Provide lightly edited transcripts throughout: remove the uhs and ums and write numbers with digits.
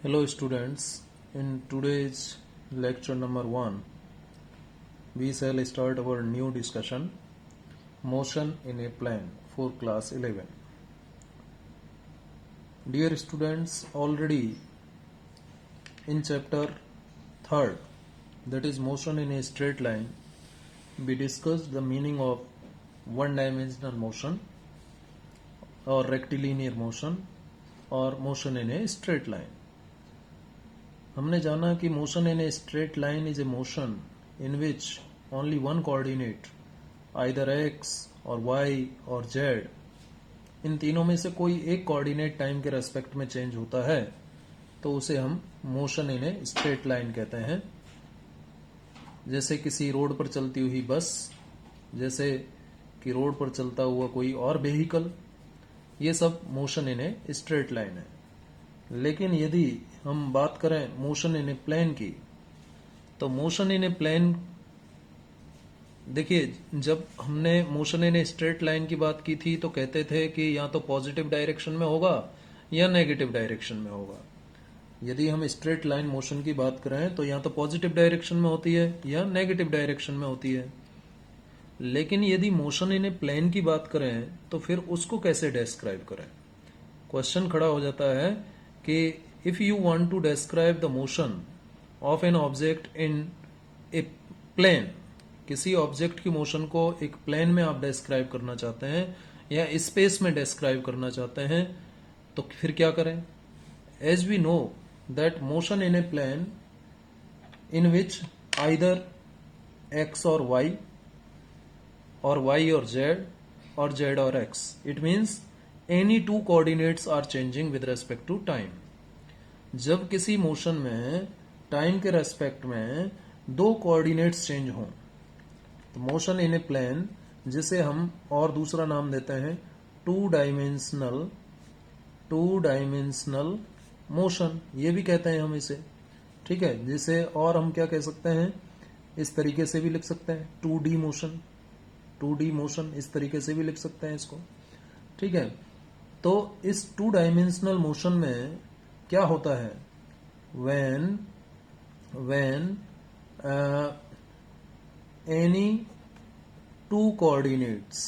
Hello students, in today's lecture number 1, we shall start our new discussion, Motion in a Plane for class 11. Dear students, already in chapter 3rd, that is motion in a straight line, we discussed the meaning of one-dimensional motion or rectilinear motion or motion in a straight line. हमने जाना कि motion in a straight line is a motion in which only one coordinate either X और Y और Z, इन तीनों में से कोई एक कोऑर्डिनेट टाइम के रेस्पेक्ट में चेंज होता है तो उसे हम motion in a straight line कहते हैं। जैसे किसी रोड पर चलती हुई बस, जैसे कि रोड पर चलता हुआ कोई और व्हीकल, ये सब motion in a straight line है। लेकिन यदि हम बात करें मोशन इन ए प्लेन की, तो मोशन इन ए प्लेन, देखिए जब हमने motion in a straight line की बात की थी तो कहते थे कि या तो पॉजिटिव डायरेक्शन में होगा या नेगेटिव डायरेक्शन में होगा। यदि हम स्ट्रेट लाइन मोशन की बात करें तो या तो पॉजिटिव डायरेक्शन में होती है या नेगेटिव डायरेक्शन में होती है। लेकिन यदि मोशन इन ए प्लेन की बात करें तो फिर उसको कैसे डिस्क्राइब करें? क्वेश्चन खड़ा हो जाता है कि if you want to describe the motion of an object in a plane, किसी ऑब्जेक्ट की मोशन को एक प्लेन में आप डिस्क्राइब करना चाहते हैं या स्पेस में डिस्क्राइब करना चाहते हैं तो फिर क्या करें? As we know that motion in a plane in which either X और वाई और जेड और X, it means any two coordinates are changing with respect to time. जब किसी मोशन में टाइम के रेस्पेक्ट में दो कोऑर्डिनेट्स चेंज हों तो मोशन इन ए प्लेन, जिसे हम और दूसरा नाम देते हैं टू डायमेंशनल मोशन, ये भी कहते हैं हम इसे, ठीक है। जिसे और हम क्या कह सकते हैं, इस तरीके से भी लिख सकते हैं 2D मोशन इस तरीके से भी लिख सकते हैं इसको, ठीक है। तो इस टू डायमेंशनल मोशन में क्या होता है? when any two coordinates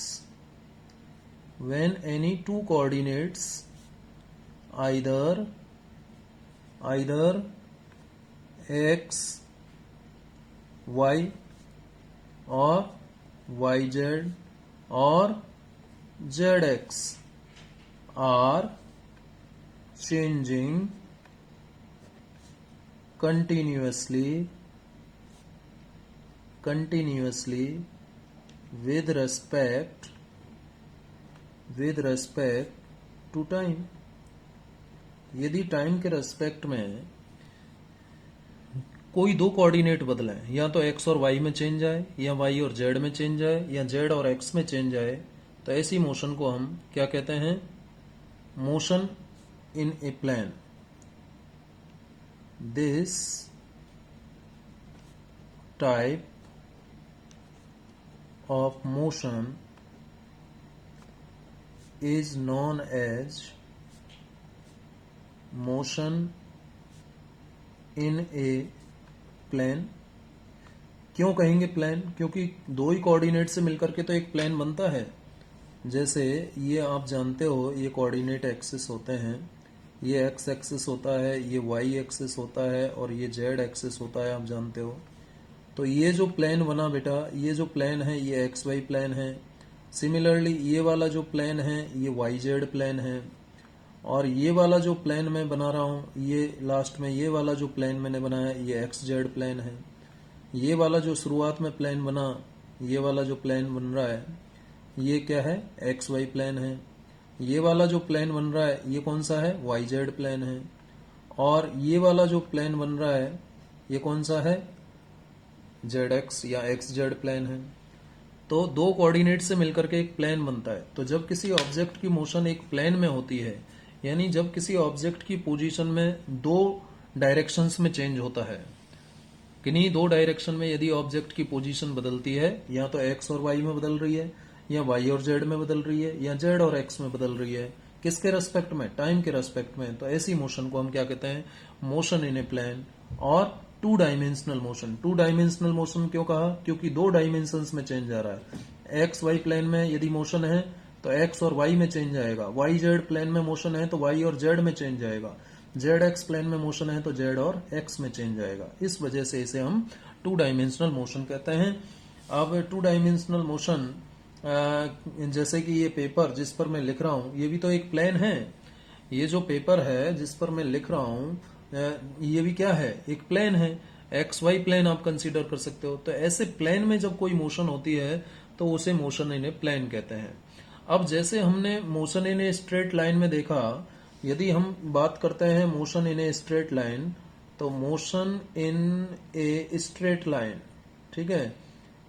either x y or yz or zx are changing continuously with respect to time। यदि टाइम के रेस्पेक्ट में कोई दो कोऑर्डिनेट बदले, या तो एक्स और वाई में चेंज आए या वाई और जेड में चेंज आए या जेड और एक्स में चेंज आए, तो ऐसी मोशन को हम क्या कहते हैं? Motion in a plane. This type of motion is known as motion in a plane। क्यों कहेंगे प्लेन? क्योंकि दो ही कोऑर्डिनेट से मिलकर के तो एक प्लेन बनता है। जैसे ये आप जानते हो, ये कोऑर्डिनेट एक्सिस होते हैं, ये एक्स एक्सिस होता है, ये वाई एक्सिस होता है और ये जेड एक्सिस होता है, आप जानते हो। तो ये जो प्लेन बना बेटा, ये जो प्लेन है ये एक्स वाई प्लेन है। सिमिलरली ये वाला जो प्लेन है ये वाई जेड प्लेन है, और ये वाला जो प्लेन मैं बना रहा हूँ, ये लास्ट में ये वाला जो प्लेन मैंने बनाया ये एक्स जेड प्लेन है। ये वाला जो शुरुआत में प्लेन बना, ये वाला जो प्लेन बन रहा है ये क्या है? एक्स वाई प्लेन है। ये वाला जो प्लेन बन रहा है ये कौन सा है? वाई जेड प्लेन है। और ये वाला जो प्लेन बन रहा है ये कौन सा है? जेड एक्स या एक्स जेड प्लेन है। तो दो कोऑर्डिनेट से मिलकर के एक प्लेन बनता है। तो जब किसी ऑब्जेक्ट की मोशन एक प्लेन में होती है, यानी जब किसी ऑब्जेक्ट की पोजीशन में दो डायरेक्शंस में चेंज होता है, किन्हीं दो डायरेक्शन में यदि ऑब्जेक्ट की पोजीशन बदलती है, या तो एक्स और वाई में बदल रही है या वाई और जेड में बदल रही है या जेड और एक्स में बदल रही है, किसके रेस्पेक्ट में, टाइम के रेस्पेक्ट में। तो ऐसी मोशन को हम क्या कहते हैं, मोशन इन ए प्लेन। और to dimensional motion, to dimensional motion क्यों कहा, क्योंकि दो डायमेंशंस में चेंज आ रहा है। एक्स वाई प्लेन में यदि मोशन है तो एक्स और वाई में चेंज आएगा, वाई जेड प्लेन में मोशन है तो वाई और जेड में चेंज आएगा, जेड एक्स प्लेन में मोशन है तो जेड और एक्स में चेंज आएगा। इस वजह से इसे हम टू डायमेंशनल मोशन कहते हैं। अब टू डायमेंशनल मोशन, जैसे कि ये पेपर जिस पर मैं लिख रहा हूं ये भी तो एक प्लेन है। ये जो पेपर है जिस पर मैं लिख रहा हूं ये भी क्या है, एक प्लेन है। एक्स वाई प्लेन आप कंसीडर कर सकते हो। तो ऐसे प्लेन में जब कोई मोशन होती है तो उसे मोशन इन ए प्लेन कहते हैं। अब जैसे हमने motion in a straight line में देखा, यदि हम बात करते हैं motion in a straight line, तो motion in a straight line, ठीक है,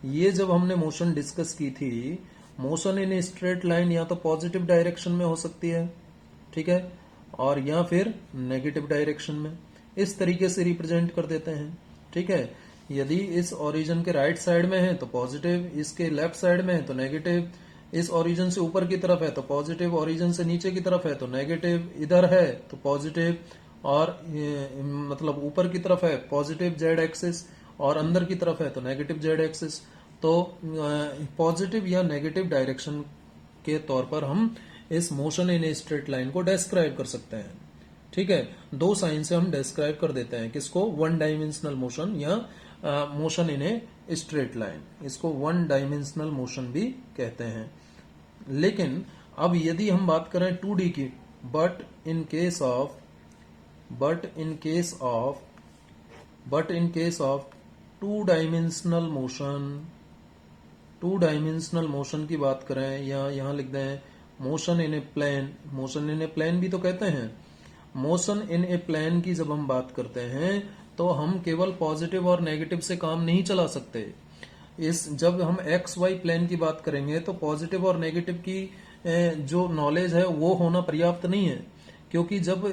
ये जब हमने मोशन डिस्कस की थी, motion in a straight line या तो पॉजिटिव डायरेक्शन में हो सकती है, ठीक है, और या फिर नेगेटिव डायरेक्शन में। इस तरीके से रिप्रेजेंट कर देते हैं, ठीक है। यदि इस ओरिजिन के राइट साइड में है तो पॉजिटिव, इसके लेफ्ट साइड में है तो नेगेटिव, इस ओरिजिन से ऊपर की तरफ है तो पॉजिटिव, ओरिजिन से नीचे की तरफ है तो नेगेटिव, इधर है तो पॉजिटिव, और मतलब ऊपर की तरफ है पॉजिटिव जेड एक्सिस और अंदर की तरफ है तो नेगेटिव जेड एक्सिस। तो पॉजिटिव या नेगेटिव डायरेक्शन के तौर पर हम इस motion in a straight line को डिस्क्राइब कर सकते हैं, ठीक है। दो साइन से हम डिस्क्राइब कर देते हैं किसको, वन डायमेंशनल मोशन या motion in a straight line, इसको वन डायमेंशनल मोशन भी कहते हैं। लेकिन अब यदि हम बात करें 2D की, but in case of two dimensional motion की बात करें, या यहां लिख दें motion in a plane, motion in a plane भी तो कहते हैं। मोशन इन ए प्लेन की जब हम बात करते हैं तो हम केवल पॉजिटिव और नेगेटिव से काम नहीं चला सकते। जब हम एक्स वाई प्लेन की बात करेंगे तो पॉजिटिव और नेगेटिव की जो नॉलेज है वो होना पर्याप्त नहीं है, क्योंकि जब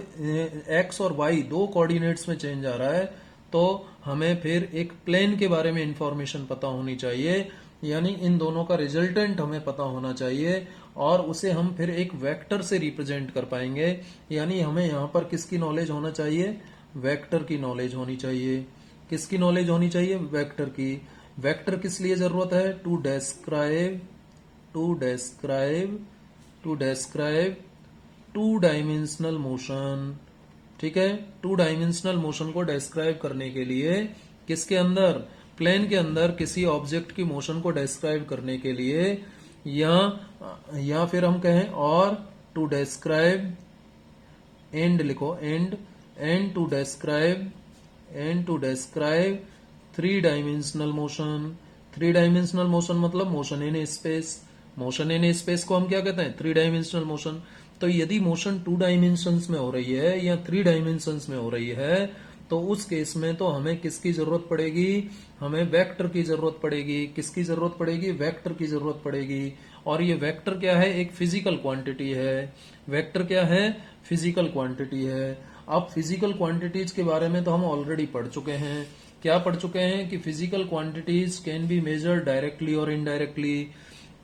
एक्स और वाई दो कोऑर्डिनेट्स में चेंज आ रहा है तो हमें फिर एक प्लेन के बारे में इंफॉर्मेशन पता होनी चाहिए, यानी इन दोनों का रिजल्टेंट हमें पता होना चाहिए, और उसे हम फिर एक वेक्टर से रिप्रेजेंट कर पाएंगे। यानी हमें यहाँ पर किसकी नॉलेज होना चाहिए, वेक्टर की नॉलेज होनी चाहिए। किसकी नॉलेज होनी चाहिए, वेक्टर की। वेक्टर किस लिए जरूरत है, to describe two dimensional motion, ठीक है। टू डायमेंशनल मोशन को डिस्क्राइब करने के लिए किसके अंदर, प्लेन के अंदर किसी ऑब्जेक्ट की मोशन को डिस्क्राइब करने के लिए, या फिर हम कहें और टू डिस्क्राइब, एंड लिखो, and to describe three dimensional motion. Three dimensional motion मतलब motion in space. Motion in space को हम क्या कहते हैं, थ्री डायमेंशनल मोशन। तो यदि मोशन टू डायमेंशंस में हो रही है या थ्री डायमेंशंस में हो रही है तो उस केस में तो हमें किसकी जरूरत पड़ेगी, हमें वेक्टर की जरूरत पड़ेगी। किसकी जरूरत पड़ेगी, वेक्टर की जरूरत पड़ेगी। और ये वेक्टर क्या है, एक फिजिकल क्वांटिटी है। वेक्टर क्या है, फिजिकल क्वांटिटी है। अब फिजिकल क्वांटिटीज के बारे में तो हम ऑलरेडी पढ़ चुके हैं। क्या पढ़ चुके हैं कि physical quantities can be measured directly और indirectly.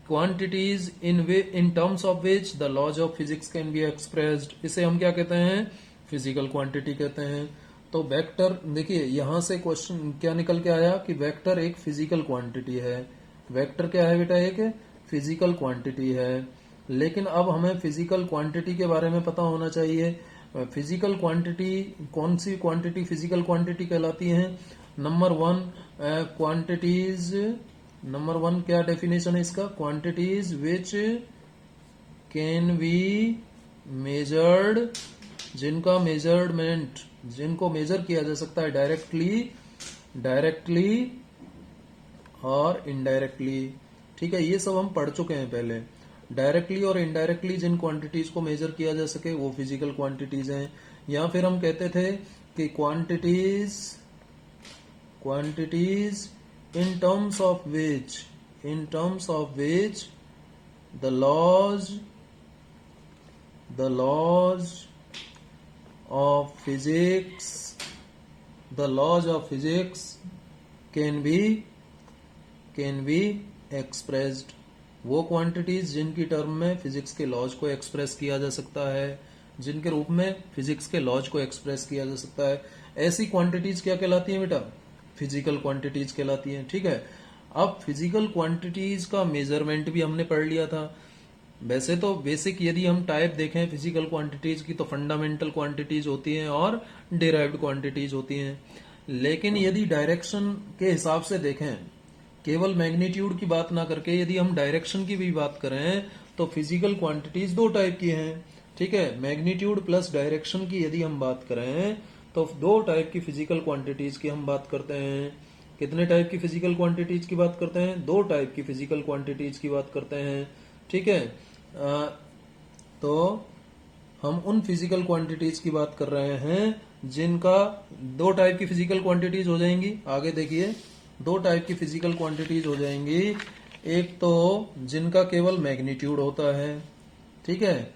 Quantities in terms of which the laws of physics can be expressed, इसे हम क्या कहते हैं, फिजिकल क्वांटिटी कहते हैं। तो वेक्टर, देखिए यहां से क्वेश्चन क्या निकल के आया कि वेक्टर एक फिजिकल क्वांटिटी है। वेक्टर क्या है बेटा, एक फिजिकल क्वांटिटी है। लेकिन अब हमें फिजिकल क्वांटिटी के बारे में पता होना चाहिए। फिजिकल क्वांटिटी, कौन सी क्वांटिटी फिजिकल क्वांटिटी कहलाती है। नंबर वन क्या डेफिनेशन है इसका, quantities which can be measured, जिनको मेजर किया जा सकता है डायरेक्टली और इनडायरेक्टली, ठीक है। ये सब हम पढ़ चुके हैं पहले। डायरेक्टली और इनडायरेक्टली जिन क्वांटिटीज को मेजर किया जा सके वो फिजिकल क्वांटिटीज हैं। या फिर हम कहते थे कि quantities in terms of which the laws of physics can be expressed, वो क्वांटिटीज जिनकी टर्म में फिजिक्स के लॉज को एक्सप्रेस किया जा सकता है, जिनके रूप में फिजिक्स के लॉज को एक्सप्रेस किया जा सकता है, ऐसी क्वांटिटीज क्या कहलाती हैं बेटा? फिजिकल क्वांटिटीज कहलाती हैं। ठीक है, अब फिजिकल क्वांटिटीज का मेजरमेंट भी हमने पढ़ लिया था। वैसे तो बेसिक यदि हम टाइप देखें फिजिकल क्वांटिटीज की तो फंडामेंटल क्वांटिटीज होती हैं और डिराइव्ड क्वांटिटीज होती हैं, लेकिन यदि डायरेक्शन के हिसाब से देखें, केवल मैग्नीट्यूड की बात ना करके यदि हम डायरेक्शन की भी बात करें तो फिजिकल क्वांटिटीज दो टाइप की हैं। ठीक है, मैग्नीट्यूड प्लस डायरेक्शन की यदि हम बात करें तो दो टाइप की फिजिकल क्वांटिटीज की हम बात करते हैं। कितने टाइप की फिजिकल क्वांटिटीज की बात करते हैं? दो टाइप की फिजिकल क्वांटिटीज की बात करते हैं। ठीक है, तो हम उन फिजिकल क्वांटिटीज की बात कर रहे हैं जिनका दो टाइप की फिजिकल क्वांटिटीज हो जाएंगी। आगे देखिए, दो टाइप की फिजिकल क्वांटिटीज हो जाएंगी। एक तो जिनका केवल मैग्नीट्यूड होता है। ठीक है,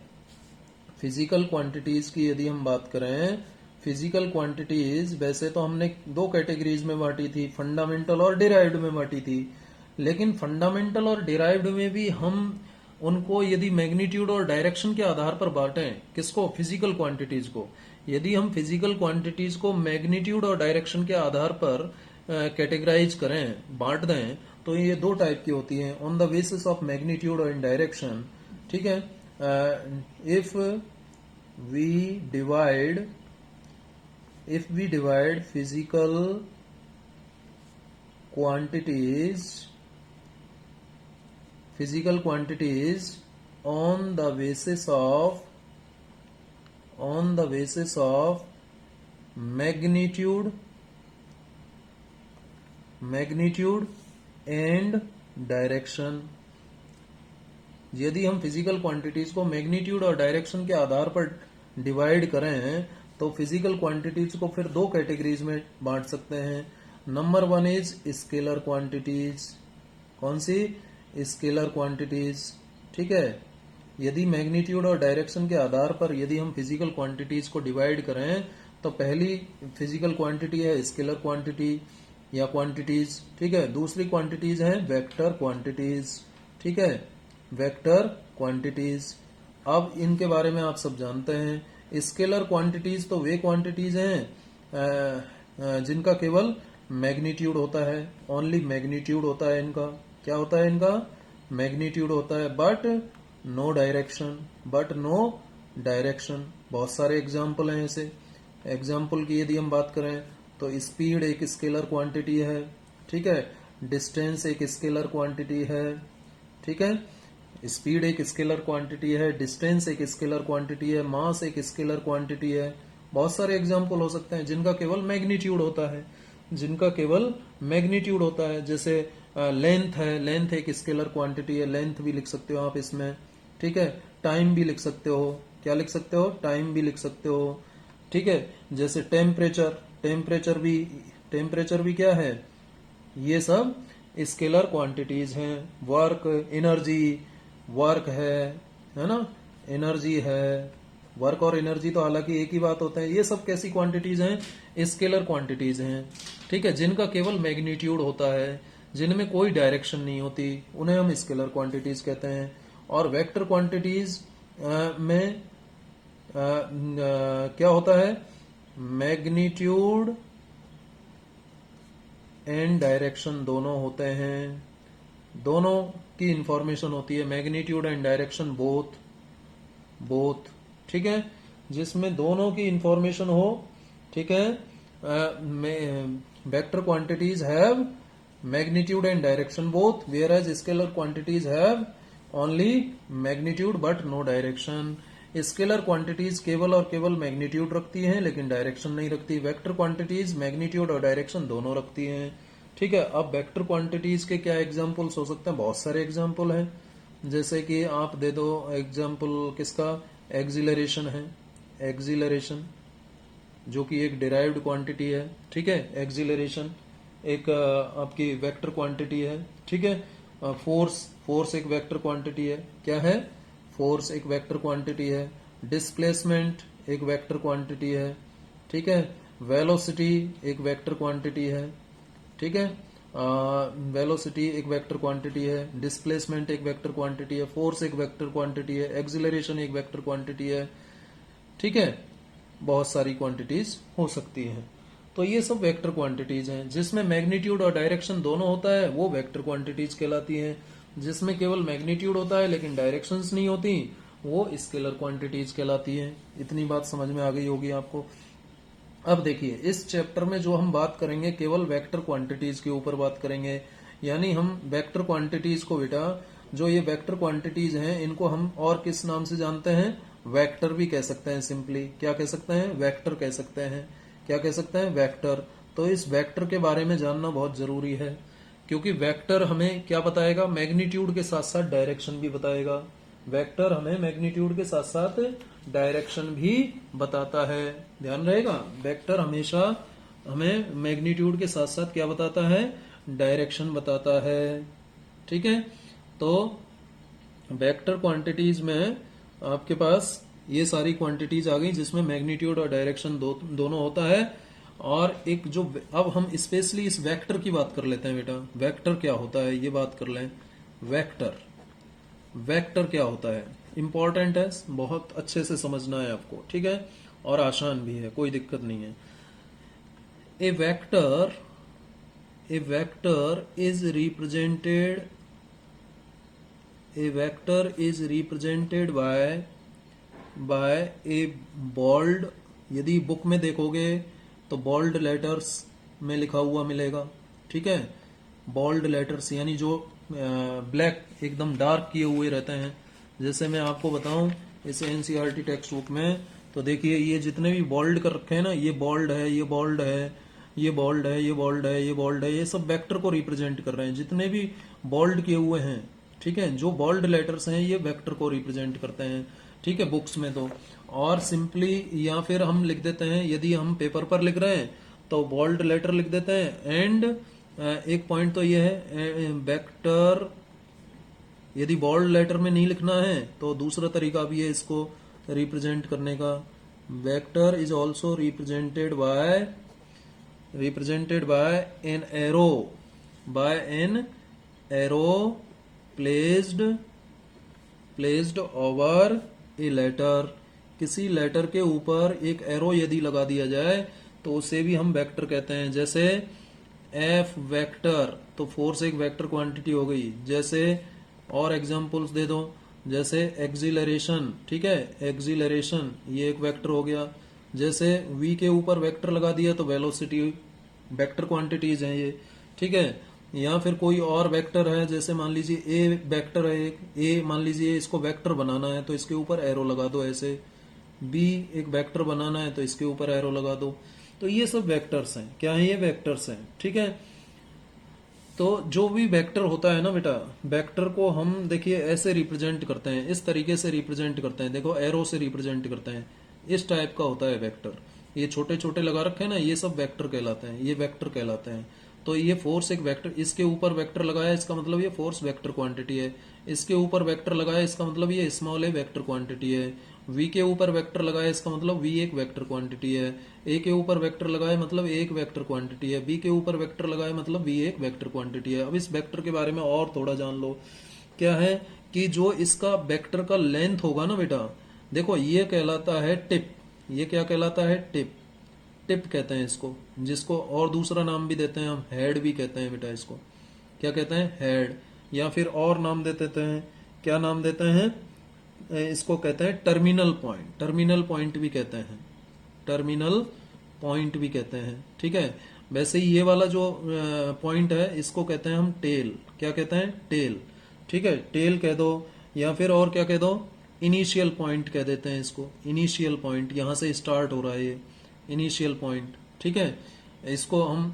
फिजिकल क्वांटिटीज की यदि हम बात करें, फिजिकल क्वांटिटीज वैसे तो हमने दो कैटेगरीज में बांटी थी, फंडामेंटल और डिराइव्ड में बांटी थी, लेकिन फंडामेंटल और डिराइव्ड में भी हम उनको यदि मैग्नीट्यूड और डायरेक्शन के आधार पर बांटें, किसको? फिजिकल क्वांटिटीज को। यदि हम फिजिकल क्वांटिटीज को मैग्नीट्यूड और डायरेक्शन के आधार पर कैटेगराइज करें, बांट दें, तो ये दो टाइप की होती हैं, on the basis of magnitude और डायरेक्शन। ठीक है, if we divide physical quantities on the basis of magnitude and direction. यदि हम फिजिकल क्वांटिटीज को मैग्नीट्यूड और डायरेक्शन के आधार पर डिवाइड करें तो फिजिकल क्वांटिटीज को फिर दो कैटेगरीज में बांट सकते हैं। Number one is scalar quantities. कौन सी? Scalar quantities. ठीक है, यदि मैग्नीट्यूड और डायरेक्शन के आधार पर यदि हम फिजिकल क्वांटिटीज को डिवाइड करें तो पहली फिजिकल क्वांटिटी है स्केलर क्वांटिटी या क्वांटिटीज। ठीक है, दूसरी क्वांटिटीज है वेक्टर क्वांटिटीज। ठीक है, वेक्टर क्वांटिटीज। अब इनके बारे में आप सब जानते हैं। स्केलर क्वांटिटीज तो वे क्वांटिटीज हैं जिनका केवल मैग्नीट्यूड होता है, ओनली मैग्नीट्यूड होता है इनका। क्या होता है इनका? मैग्नीट्यूड होता है, बट नो डायरेक्शन। बहुत सारे एग्जाम्पल हैं ऐसे। एग्जाम्पल की यदि हम बात करें तो स्पीड एक स्केलर क्वांटिटी है। ठीक है, डिस्टेंस एक स्केलर क्वांटिटी है। ठीक है, स्पीड एक स्केलर क्वांटिटी है, डिस्टेंस एक स्केलर क्वांटिटी है, मास एक स्केलर क्वांटिटी है। बहुत सारे एग्जाम्पल हो सकते हैं जिनका केवल मैग्नीट्यूड होता है, जैसे लेंथ है, लेंथ एक स्केलर क्वांटिटी है, लेंथ भी लिख सकते हो आप इसमें। ठीक है, टाइम भी लिख सकते हो। क्या लिख सकते हो? टाइम भी लिख सकते हो। ठीक है, जैसे टेम्परेचर भी क्या है? ये सब स्केलर क्वांटिटीज हैं। वर्क, एनर्जी, वर्क है ना, एनर्जी है। वर्क और एनर्जी तो हालांकि एक ही बात होता है। ये सब कैसी क्वांटिटीज हैं? स्केलर क्वांटिटीज हैं। ठीक है, जिनका केवल मैग्नीट्यूड होता है, जिनमें कोई डायरेक्शन नहीं होती, उन्हें हम स्केलर क्वांटिटीज कहते हैं। और वेक्टर क्वांटिटीज में क्या होता है? मैग्नीट्यूड एंड डायरेक्शन दोनों होते हैं, दोनों की इंफॉर्मेशन होती है। Magnitude and direction both. ठीक है, जिसमें दोनों की इंफॉर्मेशन हो। ठीक है, vector quantities have magnitude and direction both, whereas scalar quantities have only magnitude but no direction. Scalar quantities केवल और केवल मैग्नीट्यूड रखती हैं लेकिन डायरेक्शन नहीं रखती। वेक्टर क्वांटिटीज मैग्नीट्यूड और डायरेक्शन दोनों रखती हैं। ठीक है, अब वेक्टर क्वांटिटीज के क्या एग्जांपल्स हो सकते हैं? बहुत सारे एग्जांपल हैं। जैसे कि आप दे दो एग्जांपल किसका? एक्सिलरेशन है। एक्सिलरेशन जो कि एक डिराइव्ड क्वांटिटी है। ठीक है, एक्सिलरेशन एक आपकी वेक्टर क्वांटिटी है। ठीक है, फोर्स एक वेक्टर क्वांटिटी है। क्या है? फोर्स एक वेक्टर क्वांटिटी है। डिस्प्लेसमेंट एक वेक्टर क्वांटिटी है। ठीक है, वेलोसिटी एक वेक्टर क्वांटिटी है। ठीक है, वेलोसिटी एक वेक्टर क्वांटिटी है, डिस्प्लेसमेंट एक वेक्टर क्वांटिटी है, फोर्स एक वेक्टर क्वांटिटी है, एक्सिलरेशन एक वेक्टर क्वांटिटी है। ठीक है, बहुत सारी क्वांटिटीज हो सकती है। तो ये सब वेक्टर क्वांटिटीज हैं। जिसमें मैग्नीट्यूड और डायरेक्शन दोनों होता है वो वेक्टर क्वांटिटीज कहलाती हैं। जिसमें केवल मैग्नीट्यूड होता है लेकिन डायरेक्शंस नहीं होती वो स्केलर क्वांटिटीज कहलाती हैं। इतनी बात समझ में आ गई होगी आपको। अब देखिए, इस चैप्टर में जो हम बात करेंगे केवल वेक्टर क्वांटिटीज के ऊपर बात करेंगे। यानी हम वेक्टर क्वांटिटीज को बेटा, जो ये वेक्टर क्वांटिटीज हैं इनको हम और किस नाम से जानते हैं? वेक्टर भी कह सकते हैं। सिंपली क्या कह सकते हैं? वेक्टर कह सकते हैं। क्या कह सकते हैं? वेक्टर। तो इस वेक्टर के बारे में जानना बहुत जरूरी है, क्योंकि वेक्टर हमें क्या बताएगा? मैग्नीट्यूड के साथ साथ डायरेक्शन भी बताएगा। वेक्टर हमें मैग्नीट्यूड के साथ साथ डायरेक्शन भी बताता है। ध्यान रहेगा, वेक्टर हमेशा हमें मैग्नीट्यूड के साथ साथ क्या बताता है? डायरेक्शन बताता है। ठीक है, तो वेक्टर क्वांटिटीज में आपके पास ये सारी क्वांटिटीज आ गई जिसमें मैग्नीट्यूड और डायरेक्शन दोनों होता है। और एक जो अब हम स्पेशली इस वेक्टर की बात कर लेते हैं बेटा। वेक्टर क्या होता है ये बात कर लें। वेक्टर वेक्टर क्या होता है? इंपॉर्टेंट है, बहुत अच्छे से समझना है आपको। ठीक है, और आसान भी है, कोई दिक्कत नहीं है। A vector is represented by a bold. यदि बुक में देखोगे तो बोल्ड लेटर्स में लिखा हुआ मिलेगा। ठीक है, बोल्ड लेटर्स यानी जो ब्लैक एकदम डार्क किए हुए रहते हैं। जैसे मैं आपको बताऊं इस एनसीईआरटी टेक्स्ट बुक में, तो देखिए ये जितने भी बोल्ड कर रखे हैं ना, ये बोल्ड है, ये बोल्ड है, ये बोल्ड है, ये बोल्ड है, ये बोल्ड है, ये सब वेक्टर को रिप्रेजेंट कर रहे हैं। जितने भी बोल्ड किए हुए हैं, ठीक है, जो बोल्ड लेटर्स हैं ये वेक्टर को रिप्रेजेंट करते हैं। ठीक है, बुक्स में तो। और सिंपली या फिर हम लिख देते हैं, यदि हम पेपर पर लिख रहे हैं तो बोल्ड लेटर लिख देते हैं। एंड एक पॉइंट तो ये है, वेक्टर यदि बोल्ड लेटर में नहीं लिखना है तो दूसरा तरीका भी है इसको रिप्रेजेंट करने का। Vector is also represented by an arrow placed over a letter. किसी लेटर के ऊपर एक एरो यदि लगा दिया जाए तो उसे भी हम वेक्टर कहते हैं। जैसे एफ वेक्टर, तो फोर्स एक वेक्टर क्वांटिटी हो गई। जैसे और एग्जांपल्स दे दो, जैसे एक्सिलरेशन। ठीक है, एक्सिलरेशन ये एक वेक्टर हो गया। जैसे v के ऊपर वेक्टर लगा दिया तो वेलोसिटी वेक्टर क्वांटिटीज हैं ये। ठीक है, या फिर कोई और वेक्टर है, जैसे मान लीजिए ए वेक्टर है एक, ए मान लीजिए इसको वेक्टर बनाना है तो इसके ऊपर एरो लगा दो। ऐसे बी एक वेक्टर बनाना है तो इसके ऊपर एरो लगा दो। तो ये सब वेक्टर्स हैं। क्या है? ये वेक्टर्स हैं। ठीक है, तो जो भी वेक्टर होता है ना बेटा, वेक्टर को हम देखिए ऐसे रिप्रेजेंट करते हैं, इस तरीके से रिप्रेजेंट करते हैं। देखो एरो से रिप्रेजेंट करते हैं, इस टाइप का होता है वेक्टर। ये छोटे छोटे लगा रखे हैं ना, ये सब वेक्टर कहलाते हैं, ये वेक्टर कहलाते हैं। तो ये फोर्स एक वेक्टर, इसके ऊपर वेक्टर लगाया इसका मतलब ये फोर्स वेक्टर क्वांटिटी है। इसके ऊपर वेक्टर लगाया इसका मतलब ये स्मॉल ए वेक्टर क्वांटिटी है। v के ऊपर वेक्टर लगाया इसका मतलब v एक वेक्टर क्वांटिटी है। a के ऊपर वेक्टर लगाया मतलब a एक वेक्टर क्वांटिटी है। b के ऊपर वेक्टर लगाया मतलब v एक वेक्टर क्वांटिटी है। अब इस वेक्टर के बारे में और थोड़ा जान लो। क्या है कि जो इसका वेक्टर का लेंथ होगा ना बेटा, देखो ये कहलाता है टिप। ये क्या कहलाता है? टिप। टिप कहते हैं इसको, जिसको और दूसरा नाम भी देते हैं हम, हेड भी कहते हैं बेटा इसको। क्या कहते हैं? हेड। या फिर और नाम दे देते हैं, क्या नाम देते हैं इसको? कहते हैं टर्मिनल पॉइंट। टर्मिनल पॉइंट भी कहते हैं, टर्मिनल पॉइंट भी कहते हैं। ठीक है, वैसे ही ये वाला जो पॉइंट है इसको कहते हैं हम टेल। क्या कहते हैं? टेल। ठीक है, टेल कह दो, या फिर और क्या कह दो? इनिशियल पॉइंट कह देते हैं इसको। इनिशियल पॉइंट, यहां से स्टार्ट हो रहा है ये इनिशियल पॉइंट। ठीक है, इसको हम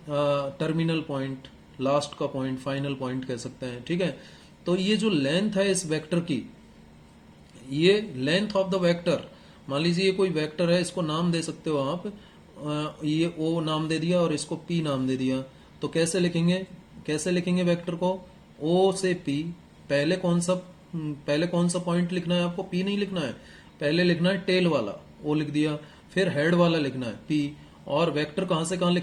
टर्मिनल पॉइंट, लास्ट का पॉइंट, फाइनल पॉइंट कह सकते हैं। ठीक है, तो ये जो लेंथ है इस वेक्टर की, ये लेंथ ऑफ द वेक्टर, मान लीजिए ये कोई वेक्टर है, इसको नाम दे सकते हो आप, ये ओ नाम दे दिया और इसको पी नाम दे दिया। तो कैसे लिखेंगे वेक्टर को? ओ से पी। पहले कौन सा पॉइंट लिखना है आपको? पी नहीं लिखना है, पहले लिखना है टेल वाला, ओ लिख दिया। फिर हेड वाला लिखना है पी। और वेक्टर कहां से कहां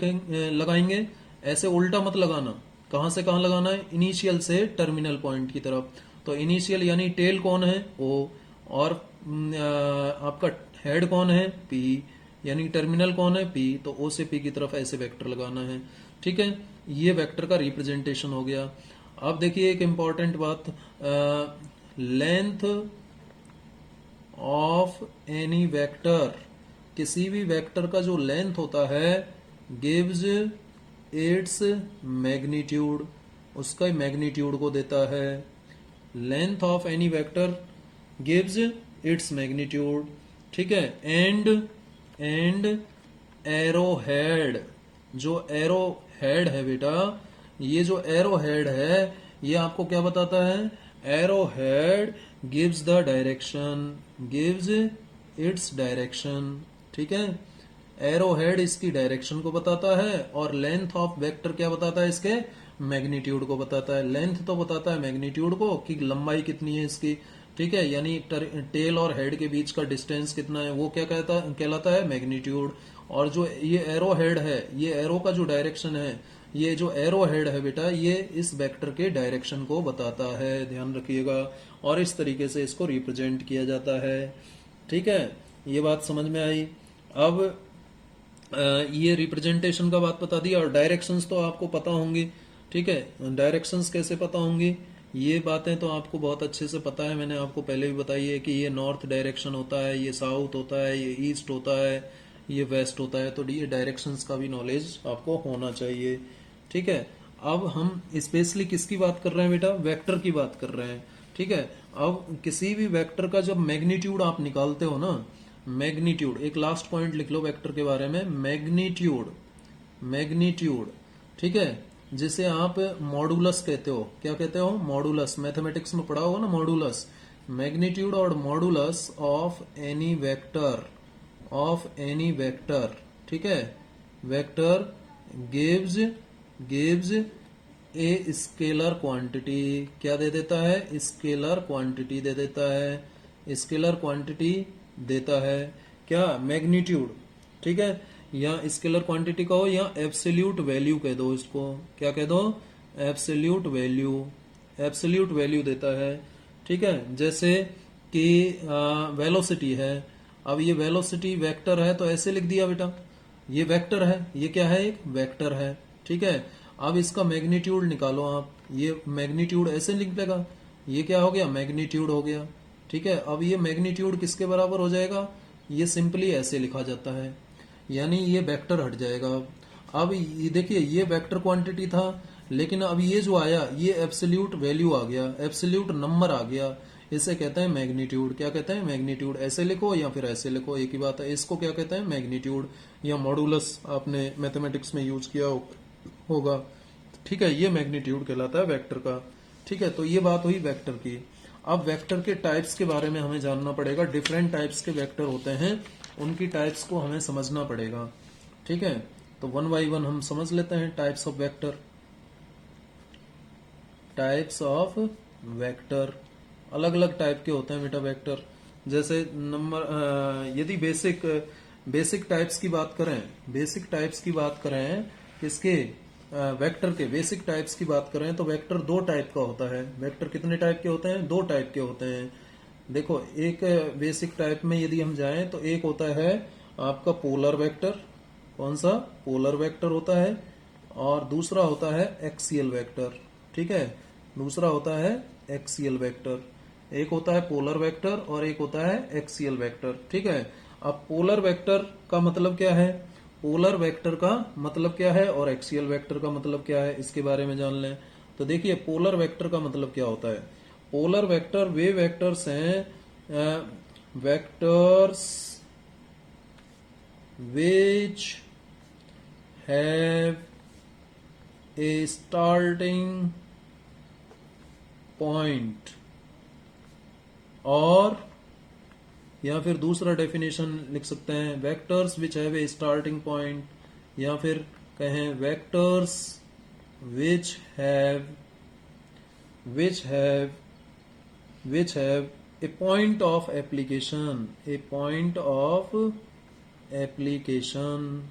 लगाएंगे? ऐसे उल्टा मत लगाना, कहां से कहां लगाना है, इनिशियल से टर्मिनल पॉइंट की तरफ। तो इनिशियल यानी टेल कौन है, ओ, और आपका हेड कौन है, पी, यानी टर्मिनल कौन है, पी। तो ओ से पी की तरफ ऐसे वेक्टर लगाना है। ठीक है, ये वेक्टर का रिप्रेजेंटेशन हो गया। अब देखिए एक इंपॉर्टेंट बात, लेंथ ऑफ एनी वेक्टर, किसी भी वेक्टर का जो लेंथ होता है, गिव्स इट्स मैग्नीट्यूड, उसका मैग्नीट्यूड को देता है। Length of any vector gives its magnitude. ठीक है, एंड एरो हेड, जो एरो हेड है बेटा, ये जो एरो हेड है ये आपको क्या बताता है, arrow head gives the direction, gives its direction. ठीक है, एरो हेड इसकी डायरेक्शन को बताता है, और लेंथ ऑफ वेक्टर क्या बताता है, इसके मैग्नीट्यूड को बताता है। लेंथ तो बताता है मैग्नीट्यूड को कि लंबाई कितनी है इसकी। ठीक है, यानी टेल और हेड के बीच का डिस्टेंस कितना है, वो क्या कहलाता है, मैग्नीट्यूड। और जो ये एरो हेड है, ये एरो का जो डायरेक्शन है, ये जो एरो हेड है बेटा, ये इस वेक्टर के डायरेक्शन को बताता है, ध्यान रखिएगा। और इस तरीके से इसको रिप्रेजेंट किया जाता है। ठीक है, ये बात समझ में आई। अब ये रिप्रेजेंटेशन का बात बता दिया, और डायरेक्शंस तो आपको पता होंगी। ठीक है, डायरेक्शंस कैसे पता होंगी, ये बातें तो आपको बहुत अच्छे से पता है, मैंने आपको पहले भी बताई है कि ये नॉर्थ डायरेक्शन होता है, ये साउथ होता है, ये ईस्ट होता है, ये वेस्ट होता है। तो ये डायरेक्शंस का भी नॉलेज आपको होना चाहिए। ठीक है, अब हम स्पेशली किसकी बात कर रहे हैं बेटा, वेक्टर की बात कर रहे हैं। ठीक है, अब किसी भी वेक्टर का जब मैग्नीट्यूड आप निकालते हो ना, मैग्नीट्यूड, एक लास्ट पॉइंट लिख लो वेक्टर के बारे में, मैग्नीट्यूड, मैग्नीट्यूड। ठीक है, जिसे आप मॉडुलस कहते हो, क्या कहते हो, मॉडुलस, मैथमेटिक्स में पढ़ा होगा ना मॉडुलस। मैग्नीट्यूड और modulus of any vector, of any vector. ठीक है, vector gives a scalar quantity, क्या दे देता है, स्केलर क्वांटिटी दे देता है, स्केलर क्वांटिटी देता है, क्या, मैग्नीट्यूड। ठीक है, या स्केलर क्वांटिटी कहो या एब्सोल्यूट वैल्यू कह दो इसको, क्या कह दो, एब्सोल्यूट वैल्यू, एब्सोल्यूट वैल्यू देता है। ठीक है, जैसे कि वेलोसिटी है, अब ये वेलोसिटी वेक्टर है तो ऐसे लिख दिया बेटा, ये वेक्टर है, ये क्या है, एक वेक्टर है। ठीक है, अब इसका मैग्नीट्यूड निकालो आप, ये मैग्नीट्यूड ऐसे लिख देगा, ये क्या हो गया, मैग्नीट्यूड हो गया। ठीक है, अब ये मैग्नीट्यूड किसके बराबर हो जाएगा, ये सिंपली ऐसे लिखा जाता है, यानी ये वेक्टर हट जाएगा। अब ये देखिए, ये वेक्टर क्वांटिटी था, लेकिन अब ये जो आया ये एब्सोल्यूट वैल्यू आ गया, एब्सोल्यूट नंबर आ गया, इसे कहते हैं मैग्नीट्यूड। क्या कहते हैं, मैग्नीट्यूड। ऐसे लिखो या फिर ऐसे लिखो, एक ही बात है। इसको क्या कहते हैं, मैग्नीट्यूड, या मॉडुलस आपने मैथमेटिक्स में यूज किया होगा। ठीक है, ये मैग्नीट्यूड कहलाता है वेक्टर का। ठीक है, तो ये बात हुई वेक्टर की। अब वेक्टर के टाइप्स के बारे में हमें जानना पड़ेगा, डिफरेंट टाइप्स के वेक्टर होते हैं, उनकी टाइप्स को हमें समझना पड़ेगा। ठीक है, तो वन बाई वन हम समझ लेते हैं types of vector. Types of vector, अलग अलग टाइप के होते हैं बेटा वेक्टर। जैसे यदि बेसिक टाइप्स की बात करें, बेसिक टाइप्स की बात करें, किसके, वेक्टर के बेसिक टाइप्स की बात करें, तो वेक्टर दो टाइप का होता है। वेक्टर कितने टाइप के होते हैं, दो टाइप के होते हैं। देखो, एक बेसिक टाइप में यदि हम जाएं तो एक होता है आपका पोलर वेक्टर, कौन सा, पोलर वेक्टर होता है, और दूसरा होता है एक्सियल वेक्टर। ठीक है, दूसरा होता है एक्सियल वेक्टर। एक होता है पोलर वेक्टर और एक होता है एक्सियल वेक्टर। ठीक है, अब पोलर वेक्टर का मतलब क्या है, पोलर वेक्टर का मतलब क्या है और एक्सियल वेक्टर का मतलब क्या है, इसके बारे में जान लें। तो देखिए, पोलर वेक्टर का मतलब क्या होता है, पोलर वेक्टर वे वेक्टर्स हैं, vectors which have a starting point, और या फिर दूसरा डेफिनेशन लिख सकते हैं, vectors which have a starting point, या फिर कहें vectors which have a point of application, A point of application.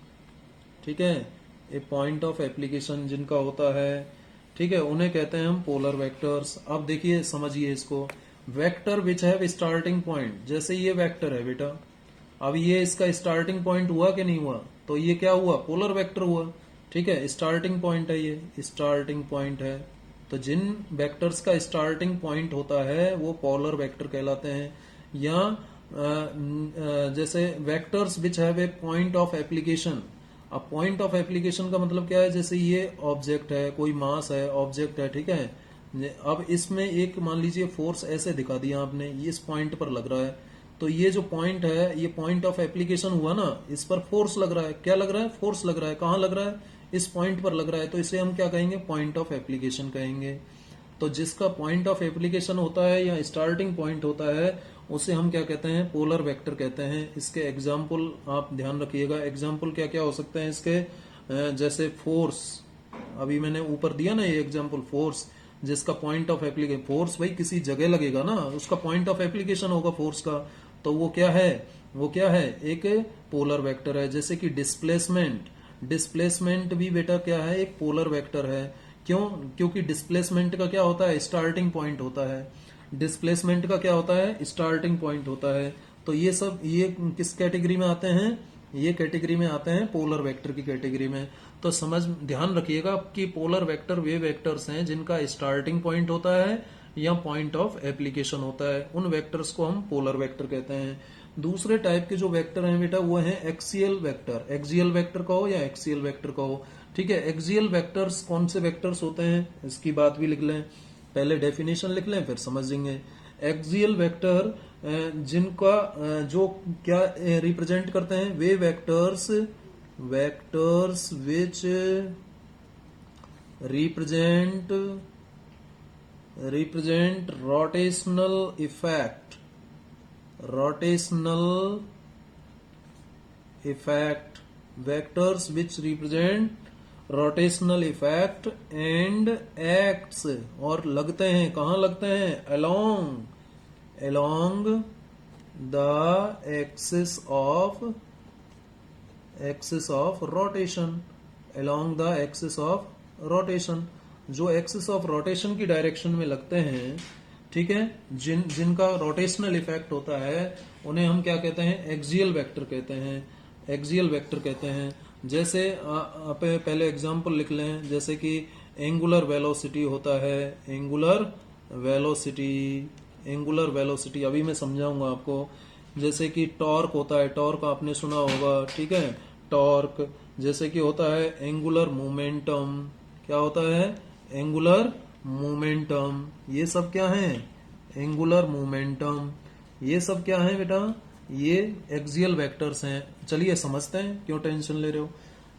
ठीक है, ए पॉइंट ऑफ एप्लीकेशन जिनका होता है, ठीक है, उन्हें कहते हैं हम पोलर वेक्टर्स। अब देखिए समझिए इसको, vector which have starting point, जैसे ये वेक्टर है बेटा, अब ये इसका स्टार्टिंग पॉइंट हुआ कि नहीं हुआ, तो ये क्या हुआ, पोलर वेक्टर हुआ। ठीक है, स्टार्टिंग पॉइंट है, ये स्टार्टिंग पॉइंट है। तो जिन वेक्टर्स का स्टार्टिंग पॉइंट होता है वो पोलर वेक्टर कहलाते हैं। या जैसे vectors which have a point of application. अब पॉइंट ऑफ एप्लीकेशन का मतलब क्या है, जैसे ये ऑब्जेक्ट है, कोई मास है, ऑब्जेक्ट है, ठीक है। अब इसमें एक मान लीजिए फोर्स ऐसे दिखा दिया आपने, ये इस पॉइंट पर लग रहा है, तो ये जो पॉइंट है ये पॉइंट ऑफ एप्लीकेशन हुआ ना, इस पर फोर्स लग रहा है। क्या लग रहा है, फोर्स लग रहा है। कहाँ लग रहा है, इस पॉइंट पर लग रहा है, तो इसे हम क्या कहेंगे, पॉइंट ऑफ एप्लीकेशन कहेंगे। तो जिसका पॉइंट ऑफ एप्लीकेशन होता है या स्टार्टिंग पॉइंट होता है उसे हम क्या कहते हैं, पोलर वेक्टर कहते हैं। इसके एग्जाम्पल आप ध्यान रखिएगा, एग्जाम्पल क्या क्या हो सकते हैं इसके, जैसे फोर्स, अभी मैंने ऊपर दिया ना ये एग्जाम्पल, फोर्स जिसका पॉइंट ऑफ एप्लीकेशन, फोर्स भाई किसी जगह लगेगा ना, उसका पॉइंट ऑफ एप्लीकेशन होगा फोर्स का, तो वो क्या है, वो क्या है, एक पोलर वेक्टर है। जैसे कि डिस्प्लेसमेंट, डिस्प्लेसमेंट भी बेटा क्या है, एक पोलर वेक्टर है। क्यों, क्योंकि डिस्प्लेसमेंट का क्या होता है, स्टार्टिंग पॉइंट होता है। डिस्प्लेसमेंट का क्या होता है, स्टार्टिंग पॉइंट होता है। तो ये सब ये किस कैटेगरी में आते हैं, ये कैटेगरी में आते हैं पोलर वेक्टर की कैटेगरी में। तो समझ ध्यान रखिएगा कि पोलर वेक्टर वे वेक्टर्स हैं जिनका स्टार्टिंग पॉइंट होता है या पॉइंट ऑफ एप्लीकेशन होता है, उन वेक्टर्स को हम पोलर वेक्टर कहते हैं। दूसरे टाइप के जो वेक्टर हैं बेटा वो हैं एक्सियल वेक्टर, एक्सियल वेक्टर कहो या एक्सियल वेक्टर कहो। ठीक है, एक्सियल वेक्टर्स कौन से वेक्टर्स होते हैं, इसकी बात भी लिख लें, पहले डेफिनेशन लिख लें फिर समझेंगे। एक्सियल वेक्टर जिनका जो क्या रिप्रेजेंट करते हैं, वे vectors, vectors which represent represent rotational effect, rotational effect, vectors which represent rotational effect and acts, और लगते हैं, कहाँ लगते हैं, along the axis of rotation, along the axis of rotation, जो एक्सिस ऑफ रोटेशन की डायरेक्शन में लगते हैं। ठीक है, जिनका रोटेशनल इफेक्ट होता है उन्हें हम क्या कहते हैं, एक्सियल वेक्टर कहते हैं, एक्सियल वेक्टर कहते हैं। जैसे आप पहले एग्जांपल लिख लें, जैसे कि एंगुलर वेलोसिटी होता है, एंगुलर वेलोसिटी, एंगुलर वेलोसिटी अभी मैं समझाऊंगा आपको। जैसे कि टॉर्क होता है, टॉर्क आपने सुना होगा, ठीक है, टॉर्क। जैसे कि होता है एंगुलर मोमेंटम, क्या होता है, एंगुलर मोमेंटम, ये सब क्या है, एंगुलर मोमेंटम, ये सब क्या है बेटा, ये एक्सियल वेक्टर्स हैं। चलिए समझते हैं, क्यों टेंशन ले रहे हो।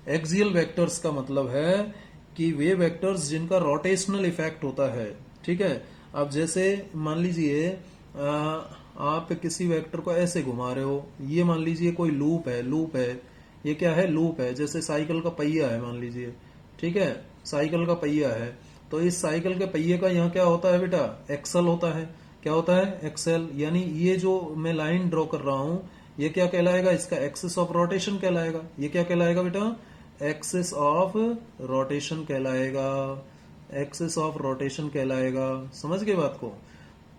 एक्सियल वेक्टर्स का मतलब है कि वे वेक्टर्स जिनका रोटेशनल इफेक्ट होता है। ठीक है, अब जैसे मान लीजिए आप किसी वेक्टर को ऐसे घुमा रहे हो, ये मान लीजिए कोई लूप है, लूप है, ये क्या है, लूप है। जैसे साइकिल का पहिया है मान लीजिए, ठीक है, साइकिल का पहिया है, तो इस साइकिल के पहिए का यहाँ क्या होता है बेटा, एक्सल होता है। क्या होता है, एक्सल। यानी ये जो मैं लाइन ड्रॉ कर रहा हूं ये क्या कहलाएगा, इसका एक्सिस ऑफ रोटेशन कहलाएगा। ये क्या कहलाएगा बेटा, एक्सिस ऑफ रोटेशन कहलाएगा, एक्सिस ऑफ रोटेशन कहलाएगा। समझ गए बात को,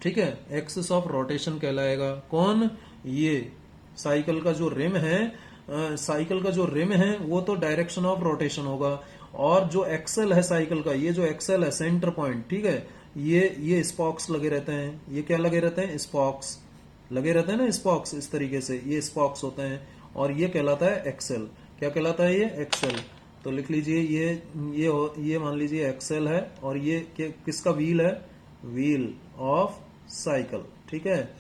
ठीक है, एक्सिस ऑफ रोटेशन कहलाएगा। कौन, ये साइकिल का जो रिम है, साइकिल का जो रिम है वो तो डायरेक्शन ऑफ रोटेशन होगा, और जो एक्सेल है साइकिल का, ये जो एक्सेल है सेंटर पॉइंट, ठीक है, ये स्पॉक्स लगे रहते हैं, ये क्या लगे रहते हैं, स्पॉक्स लगे रहते हैं ना, स्पॉक्स इस तरीके से ये स्पॉक्स होते हैं, और ये कहलाता है एक्सेल। क्या कहलाता है, ये एक्सेल। तो लिख लीजिए ये मान लीजिए एक्सेल है, और ये किसका व्हील है, व्हील ऑफ साइकिल। ठीक है,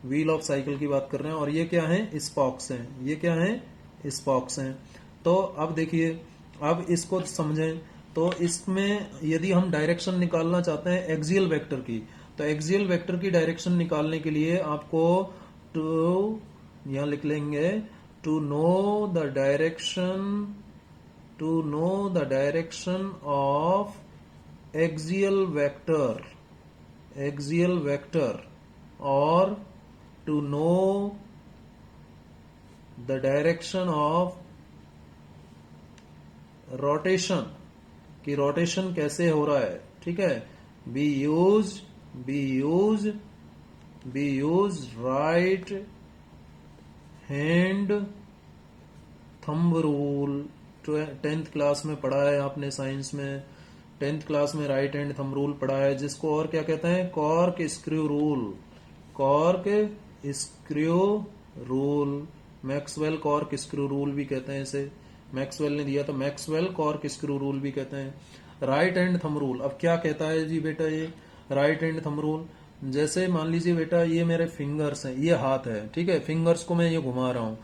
व्हील ऑफ साइकिल की बात कर रहे हैं, और ये क्या है, स्पॉक्स हैं, ये क्या है, स्पॉक्स हैं। तो अब देखिए, अब इसको समझें, तो इसमें यदि हम डायरेक्शन निकालना चाहते हैं एक्सियल वेक्टर की, तो एक्सियल वेक्टर की डायरेक्शन निकालने के लिए आपको यहां लिख लेंगे, to know the direction of axial vector, और to know the direction of rotation कि रोटेशन कैसे हो रहा है, ठीक है। We use right hand thumb rule. 10th class में पढ़ा है आपने साइंस में, 10th क्लास में राइट हैंड थंब रूल पढ़ा है, जिसको और क्या कहते हैं, cork screw rule. Cork screw rule, Maxwell cork screw rule भी कहते हैं इसे, मैक्सवेल ने दिया तो मैक्सवेल कॉर्क स्क्रू रूल भी कहते हैं। राइट हैंड थंब रूल अब क्या कहता है जी बेटा, ये राइट हैंड थंब रूल, जैसे मान लीजिए बेटा ये मेरे फिंगर्स हैं, ये हाथ है, ठीक है, फिंगर्स को मैं ये घुमा रहा हूं,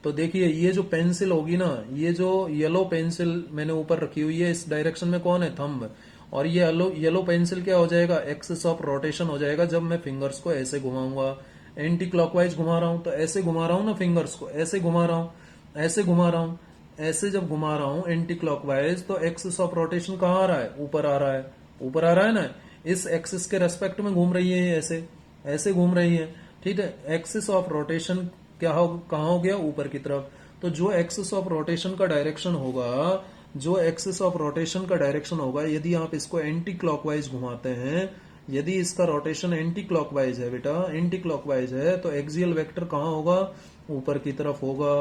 तो देखिए ये जो पेंसिल होगी ना, ये जो येलो पेंसिल मैंने ऊपर रखी हुई है, इस डायरेक्शन में कौन है, थंब, और ये येलो पेंसिल क्या हो जाएगा, एक्सिस ऑफ रोटेशन हो जाएगा जब मैं फिंगर्स को ऐसे घुमाऊंगा, एंटी क्लॉकवाइज घुमा रहा हूं तो ऐसे घुमा रहा हूं ना, फिंगर्स को ऐसे घुमा रहा हूं, ऐसे घुमा रहा हूं, ऐसे जब घुमा रहा हूं एंटी क्लॉकवाइज, तो एक्सिस ऑफ रोटेशन कहाँ आ रहा है, ऊपर आ रहा है, ऊपर आ रहा है ना, इस एक्सिस के रेस्पेक्ट में घूम रही है, ऐसे ऐसे घूम रही है, ठीक है। एक्सिस ऑफ रोटेशन क्या हो, कहाँ हो गया, ऊपर की तरफ। तो जो एक्सिस ऑफ रोटेशन का डायरेक्शन होगा, जो एक्सिस ऑफ रोटेशन का डायरेक्शन होगा, यदि आप इसको एंटी क्लॉकवाइज घुमाते हैं, यदि इसका रोटेशन एंटी क्लॉकवाइज है बेटा, एंटी क्लॉकवाइज है, तो एक्सियल वेक्टर कहाँ होगा, ऊपर की तरफ होगा।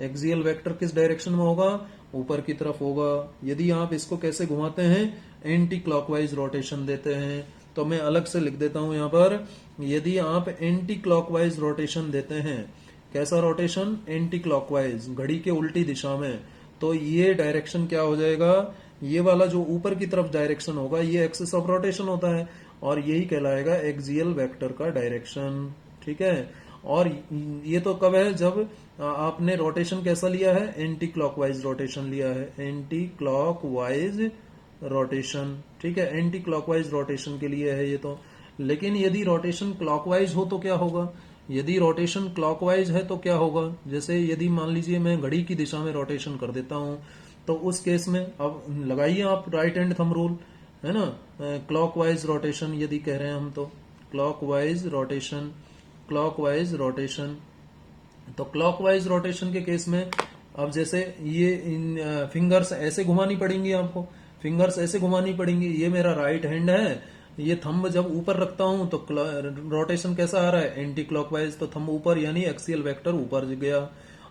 एक्सियल वेक्टर किस डायरेक्शन में होगा, ऊपर की तरफ होगा। यदि आप इसको कैसे घुमाते हैं, एंटी क्लॉकवाइज रोटेशन देते हैं, तो मैं अलग से लिख देता हूं यहां पर, यदि आप एंटी क्लॉकवाइज रोटेशन देते हैं, कैसा रोटेशन, एंटी क्लॉकवाइज, घड़ी के उल्टी दिशा में, तो ये डायरेक्शन क्या हो जाएगा, ये वाला जो ऊपर की तरफ डायरेक्शन होगा, ये एक्सिस ऑफ रोटेशन होता है, और यही कहलाएगा एक्सियल वेक्टर का डायरेक्शन, ठीक है। और ये तो कब है, जब आपने रोटेशन कैसा लिया है, एंटी क्लॉकवाइज रोटेशन लिया है, एंटी क्लॉकवाइज रोटेशन, ठीक है, एंटी क्लॉकवाइज रोटेशन के लिए है ये तो। लेकिन यदि रोटेशन क्लॉकवाइज हो तो क्या होगा, यदि रोटेशन क्लॉकवाइज है तो क्या होगा, जैसे यदि मान लीजिए मैं घड़ी की दिशा में रोटेशन कर देता हूं, तो उस केस में अब लगाइए आप राइट हैंड थंब रूल, है ना, क्लॉकवाइज रोटेशन यदि कह रहे हैं हम, तो क्लॉकवाइज रोटेशन, क्लॉकवाइज रोटेशन, तो क्लॉकवाइज रोटेशन के केस में अब जैसे ये इन फिंगर्स ऐसे घुमानी पड़ेंगी आपको, फिंगर्स ऐसे घुमानी पड़ेंगी, ये मेरा राइट हैंड है, ये थंब जब ऊपर रखता हूं तो रोटेशन कैसा आ रहा है, एंटी क्लॉकवाइज, तो थंब ऊपर यानी एक्सियल वेक्टर ऊपर गया।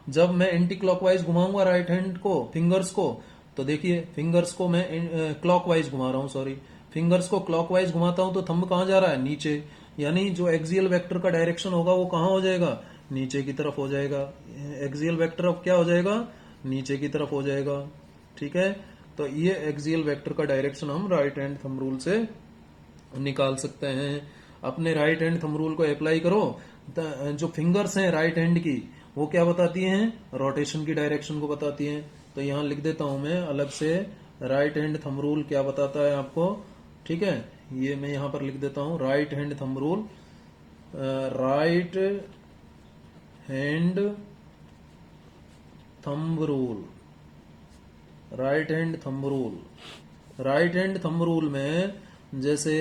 जब मैं एंटी क्लॉकवाइज घुमाऊंगा राइट हैंड को, फिंगर्स को, तो देखिए फिंगर्स को मैं क्लॉकवाइज घुमा रहा हूं, सॉरी, फिंगर्स को क्लॉकवाइज घुमाता हूं तो थंब कहां जा रहा है, नीचे, यानी जो एक्सियल वेक्टर का डायरेक्शन होगा वो कहां हो जाएगा, नीचे की तरफ हो जाएगा। एक्सियल वेक्टर अब क्या हो जाएगा, नीचे की तरफ हो जाएगा, ठीक है। तो ये एक्सियल वेक्टर का डायरेक्शन हम राइट हैंड थंब रूल से निकाल सकते हैं। अपने राइट हैंड थंब रूल को अप्लाई करो, जो फिंगर्स हैं राइट हैंड की, वो क्या बताती हैं, रोटेशन की डायरेक्शन को बताती हैं। तो यहां लिख देता हूं मैं अलग से, राइट हैंड थंब रूल क्या बताता है आपको, ठीक है, ये मैं यहां पर लिख देता हूं, right hand thumb rule, right hand thumb rule, right hand thumb rule, right hand thumb rule में जैसे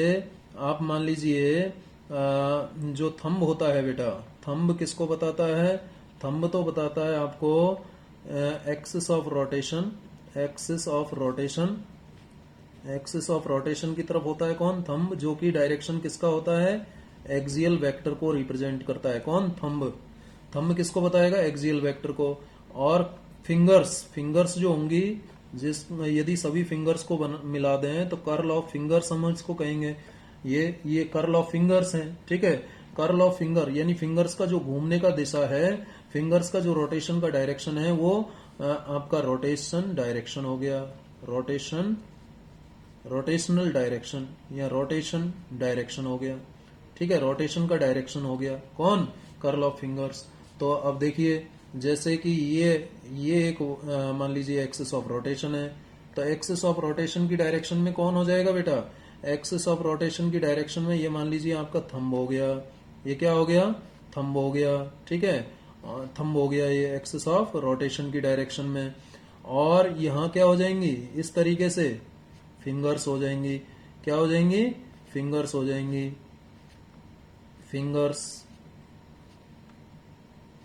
आप मान लीजिए जो थंब होता है बेटा, थंब किसको बताता है, थंब तो बताता है आपको axis of rotation, axis of rotation, axis of rotation की तरफ होता है कौन, थंब, जो कि डायरेक्शन किसका होता है, एक्सियल वेक्टर को रिप्रेजेंट करता है, कौन, थंब। थंब किसको बताएगा, एक्सियल वेक्टर को। और फिंगर्स, फिंगर्स जो होंगी, जिस यदि सभी फिंगर्स को मिला दें तो कर्ल ऑफ फिंगर्स हम इसको कहेंगे, ये कर्ल ऑफ फिंगर्स हैं, ठीक है। कर्ल ऑफ फिंगर यानी फिंगर्स का जो घूमने का दिशा है, फिंगर्स का जो रोटेशन का डायरेक्शन है, वो आपका रोटेशन डायरेक्शन हो गया, रोटेशन, रोटेशनल डायरेक्शन या रोटेशन डायरेक्शन हो गया, ठीक है, रोटेशन का डायरेक्शन हो गया, कौन, कर्ल ऑफ फिंगर्स। तो अब देखिए जैसे कि ये एक मान लीजिए एक्सिस ऑफ रोटेशन है, तो एक्सिस ऑफ रोटेशन की डायरेक्शन में कौन हो जाएगा बेटा, एक्सिस ऑफ रोटेशन की डायरेक्शन में ये मान लीजिए आपका थंब हो गया, ये क्या हो गया, थंब हो गया, ठीक है, थंब हो गया ये एक्सिस ऑफ रोटेशन की डायरेक्शन में। और यहाँ क्या हो जाएंगी, इस तरीके से फिंगर्स हो जाएंगी, क्या हो जाएंगी, फिंगर्स हो जाएंगी, फिंगर्स,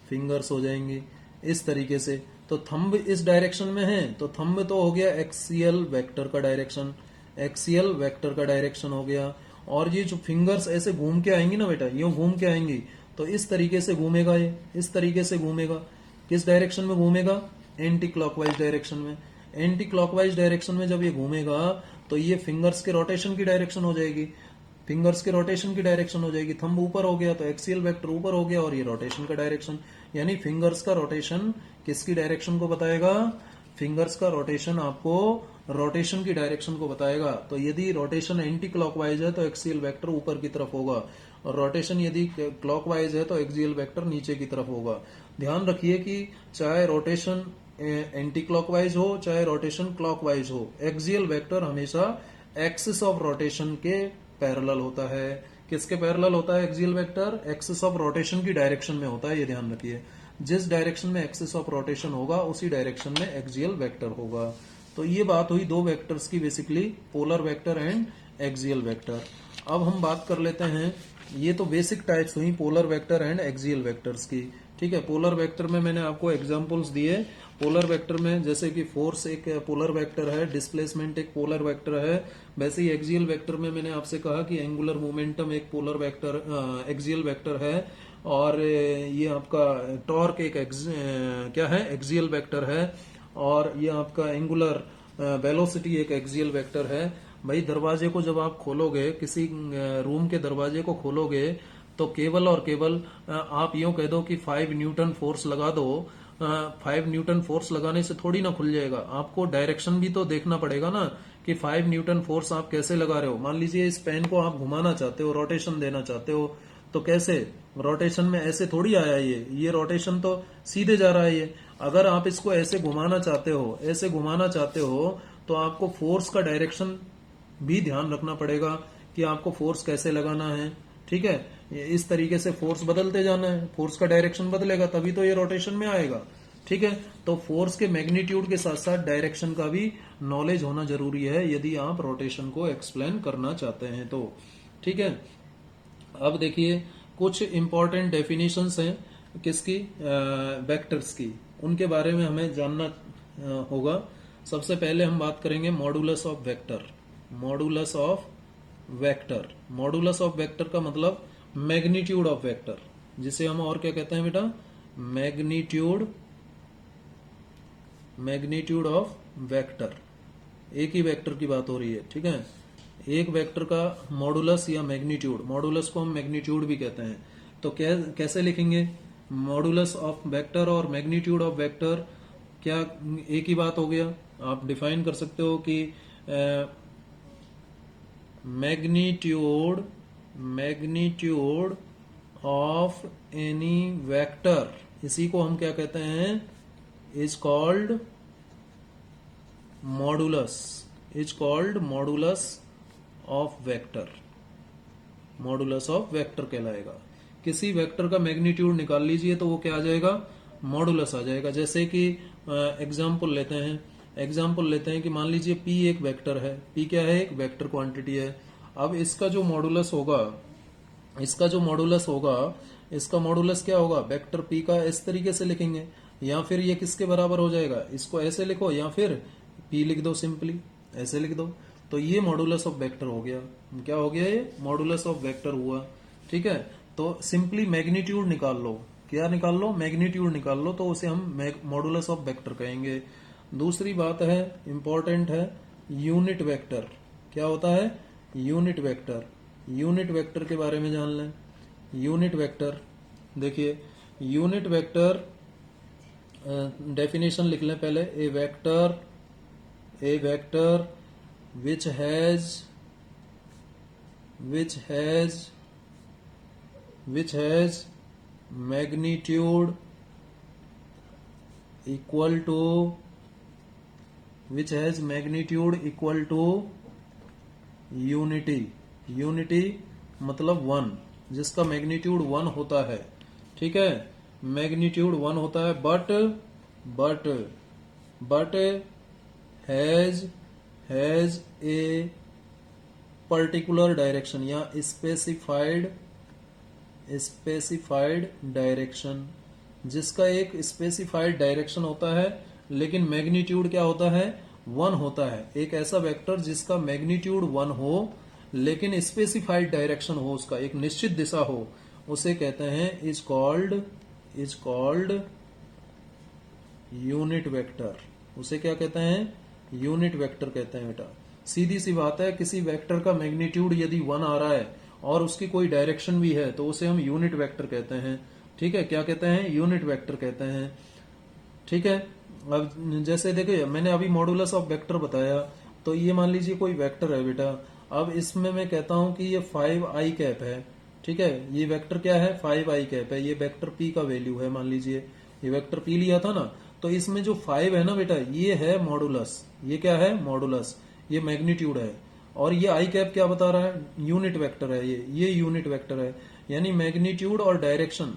फिंगर्स हो जाएंगी इस तरीके से। तो थंब इस डायरेक्शन में है, तो थंब तो हो गया एक्सियल वेक्टर का डायरेक्शन, एक्सियल वेक्टर का डायरेक्शन हो गया। और ये जो फिंगर्स ऐसे घूम के आएंगी ना बेटा, यूं घूम के आएंगी, तो इस तरीके से घूमेगा, ये इस तरीके से घूमेगा। किस डायरेक्शन में घूमेगा? एंटी क्लॉकवाइज डायरेक्शन में। एंटी क्लॉकवाइज डायरेक्शन में जब ये घूमेगा तो ये फिंगर्स के रोटेशन की डायरेक्शन हो जाएगी, फिंगर्स के रोटेशन की डायरेक्शन हो जाएगी। थंब ऊपर हो गया तो एक्सियल वेक्टर ऊपर हो गया, और ये रोटेशन का डायरेक्शन, यानी फिंगर्स का रोटेशन किसकी डायरेक्शन को बताएगा? फिंगर्स का रोटेशन आपको रोटेशन की डायरेक्शन को बताएगा। तो यदि रोटेशन एंटी क्लॉकवाइज है तो एक्सियल वेक्टर ऊपर की तरफ होगा, और रोटेशन यदि क्लॉकवाइज है तो एक्सियल वेक्टर नीचे की तरफ होगा। ध्यान रखिए कि चाहे रोटेशन एंटी क्लॉकवाइज हो चाहे रोटेशन क्लॉकवाइज हो, एक्सियल वेक्टर हमेशा एक्सिस ऑफ रोटेशन के पैरेलल होता है। किसके पैरेलल होता है axial vector? Axis of rotation की डायरेक्शन में होता है, ये ध्यान रखिए। जिस डायरेक्शन में एक्सिस ऑफ रोटेशन होगा उसी डायरेक्शन में एक्सियल वेक्टर होगा। तो ये बात हुई दो वेक्टर्स की, basically polar vector and axial vector. अब हम बात कर लेते हैं, ये तो बेसिक टाइप्स हुई polar vector and axial vectors की। ठीक है, पोलर वेक्टर में मैंने आपको एग्जांपल्स दिए। पोलर वेक्टर में जैसे कि फोर्स एक पोलर वेक्टर है, डिस्प्लेसमेंट एक पोलर वेक्टर है, वैसे ही एक्सियल वेक्टर में मैंने आपसे कहा कि एंगुलर मोमेंटम एक पोलर वेक्टर एक्सियल वेक्टर है, और ये आपका टॉर्क एक क्या है? एक्सियल वेक्टर है, और ये आपका एंगुलर वेलोसिटी एक एक्सियल वेक्टर है। भाई दरवाजे को जब आप खोलोगे, किसी रूम के दरवाजे को खोलोगे, तो केवल और केवल आप यूं कह दो कि 5 न्यूटन फोर्स लगा दो, 5 न्यूटन फोर्स लगाने से थोड़ी ना खुल जाएगा। आपको डायरेक्शन भी तो देखना पड़ेगा ना कि 5 न्यूटन फोर्स आप कैसे लगा रहे हो। मान लीजिए इस पेन को आप घुमाना चाहते हो, रोटेशन देना चाहते हो, तो कैसे? रोटेशन में ऐसे थोड़ी आया, ये रोटेशन तो सीधे जा रहा है ये। अगर आप इसको ऐसे घुमाना चाहते हो, ऐसे घुमाना चाहते हो, तो आपको फोर्स का डायरेक्शन भी ध्यान रखना पड़ेगा कि आपको फोर्स कैसे लगाना है। ठीक है, इस तरीके से फोर्स बदलते जाना है, फोर्स का डायरेक्शन बदलेगा तभी तो ये रोटेशन में आएगा। ठीक है, तो फोर्स के मैग्नीट्यूड के साथ साथ डायरेक्शन का भी नॉलेज होना जरूरी है यदि आप रोटेशन को एक्सप्लेन करना चाहते हैं तो। ठीक है, अब देखिए कुछ इंपॉर्टेंट डेफिनेशंस हैं किसकी? वेक्टर्स की, उनके बारे में हमें जानना होगा। सबसे पहले हम बात करेंगे modulus of vector. Modulus of vector, modulus of vector का मतलब मैग्नीट्यूड ऑफ वेक्टर, जिसे हम और क्या कहते हैं बेटा? Magnitude, magnitude of vector. एक ही वेक्टर की बात हो रही है। ठीक है, एक वेक्टर का मॉडुलस या मैग्नीट्यूड, मॉडुलस को हम मैग्नीट्यूड भी कहते हैं। तो कैसे लिखेंगे? मॉडुलस ऑफ वेक्टर और मैग्नीट्यूड ऑफ वेक्टर क्या एक ही बात हो गया? आप डिफाइन कर सकते हो कि magnitude, magnitude of any vector, इसी को हम क्या कहते हैं? Is called modulus, is called modulus of vector, modulus of vector कहलाएगा। किसी वेक्टर का मैग्नीट्यूड निकाल लीजिए तो वो क्या आ जाएगा? मॉडुलस आ जाएगा। जैसे कि एग्जाम्पल लेते हैं, एग्जाम्पल लेते हैं कि मान लीजिए P एक वेक्टर है, P क्या है? एक वेक्टर क्वांटिटी है। अब इसका जो मॉडुलस होगा, इसका जो मॉडुलस होगा, इसका मॉडुलस क्या होगा? वेक्टर P का इस तरीके से लिखेंगे, या फिर ये किसके बराबर हो जाएगा? इसको ऐसे लिखो, या फिर P लिख दो, सिंपली ऐसे लिख दो। तो ये मॉडुलस ऑफ वेक्टर हो गया। क्या हो गया? ये मॉडुलस ऑफ वेक्टर हुआ। ठीक है, तो सिंपली मैग्नीट्यूड निकाल लो। क्या निकाल लो? मैग्नीट्यूड निकाल लो, तो उसे हम मॉडुलस ऑफ वेक्टर कहेंगे। दूसरी बात है, इंपॉर्टेंट है, यूनिट वेक्टर। क्या होता है? Unit vector. यूनिट वेक्टर के बारे में जान लें। यूनिट वेक्टर, देखिए यूनिट वेक्टर डेफिनेशन लिख लें पहले। A vector which has magnitude equal to unity मतलब 1, जिसका मैग्नीट्यूड 1 होता है। ठीक है, मैग्नीट्यूड 1 होता है, but has a particular direction या स्पेसिफाइड डायरेक्शन, जिसका एक स्पेसिफाइड डायरेक्शन होता है लेकिन मैग्नीट्यूड क्या होता है, 1 होता है। एक ऐसा वेक्टर जिसका मैग्नीट्यूड 1 हो लेकिन स्पेसिफाइड डायरेक्शन हो, उसका एक निश्चित दिशा हो, उसे कहते हैं इज कॉल्ड यूनिट वेक्टर। उसे क्या कहते हैं, यूनिट वेक्टर कहते हैं बेटा। सीधी सी बात है, किसी वेक्टर का मैग्नीट्यूड यदि 1 आ रहा है और उसकी कोई डायरेक्शन भी है तो उसे हम यूनिट वेक्टर कहते हैं। ठीक है, क्या कहते हैं, यूनिट वेक्टर कहते हैं। ठीक है, अब जैसे देखिए मैंने अभी मॉडुलस ऑफ वेक्टर बताया, तो ये मान लीजिए कोई वेक्टर है बेटा। अब इसमें मैं कहता हूं कि ये 5i कैप है। ठीक है, ये वेक्टर क्या है, 5i कैप है। ये वेक्टर p का वैल्यू है, मान लीजिए ये वेक्टर p लिया था ना, तो इसमें जो 5 है ना बेटा, ये है मॉडुलस। ये क्या है, मॉडुलस, ये मैग्नीट्यूड है। और ये आई कैप क्या बता रहा है, यूनिट वेक्टर है। ये यूनिट वेक्टर है, यानी मैग्नीट्यूड और डायरेक्शन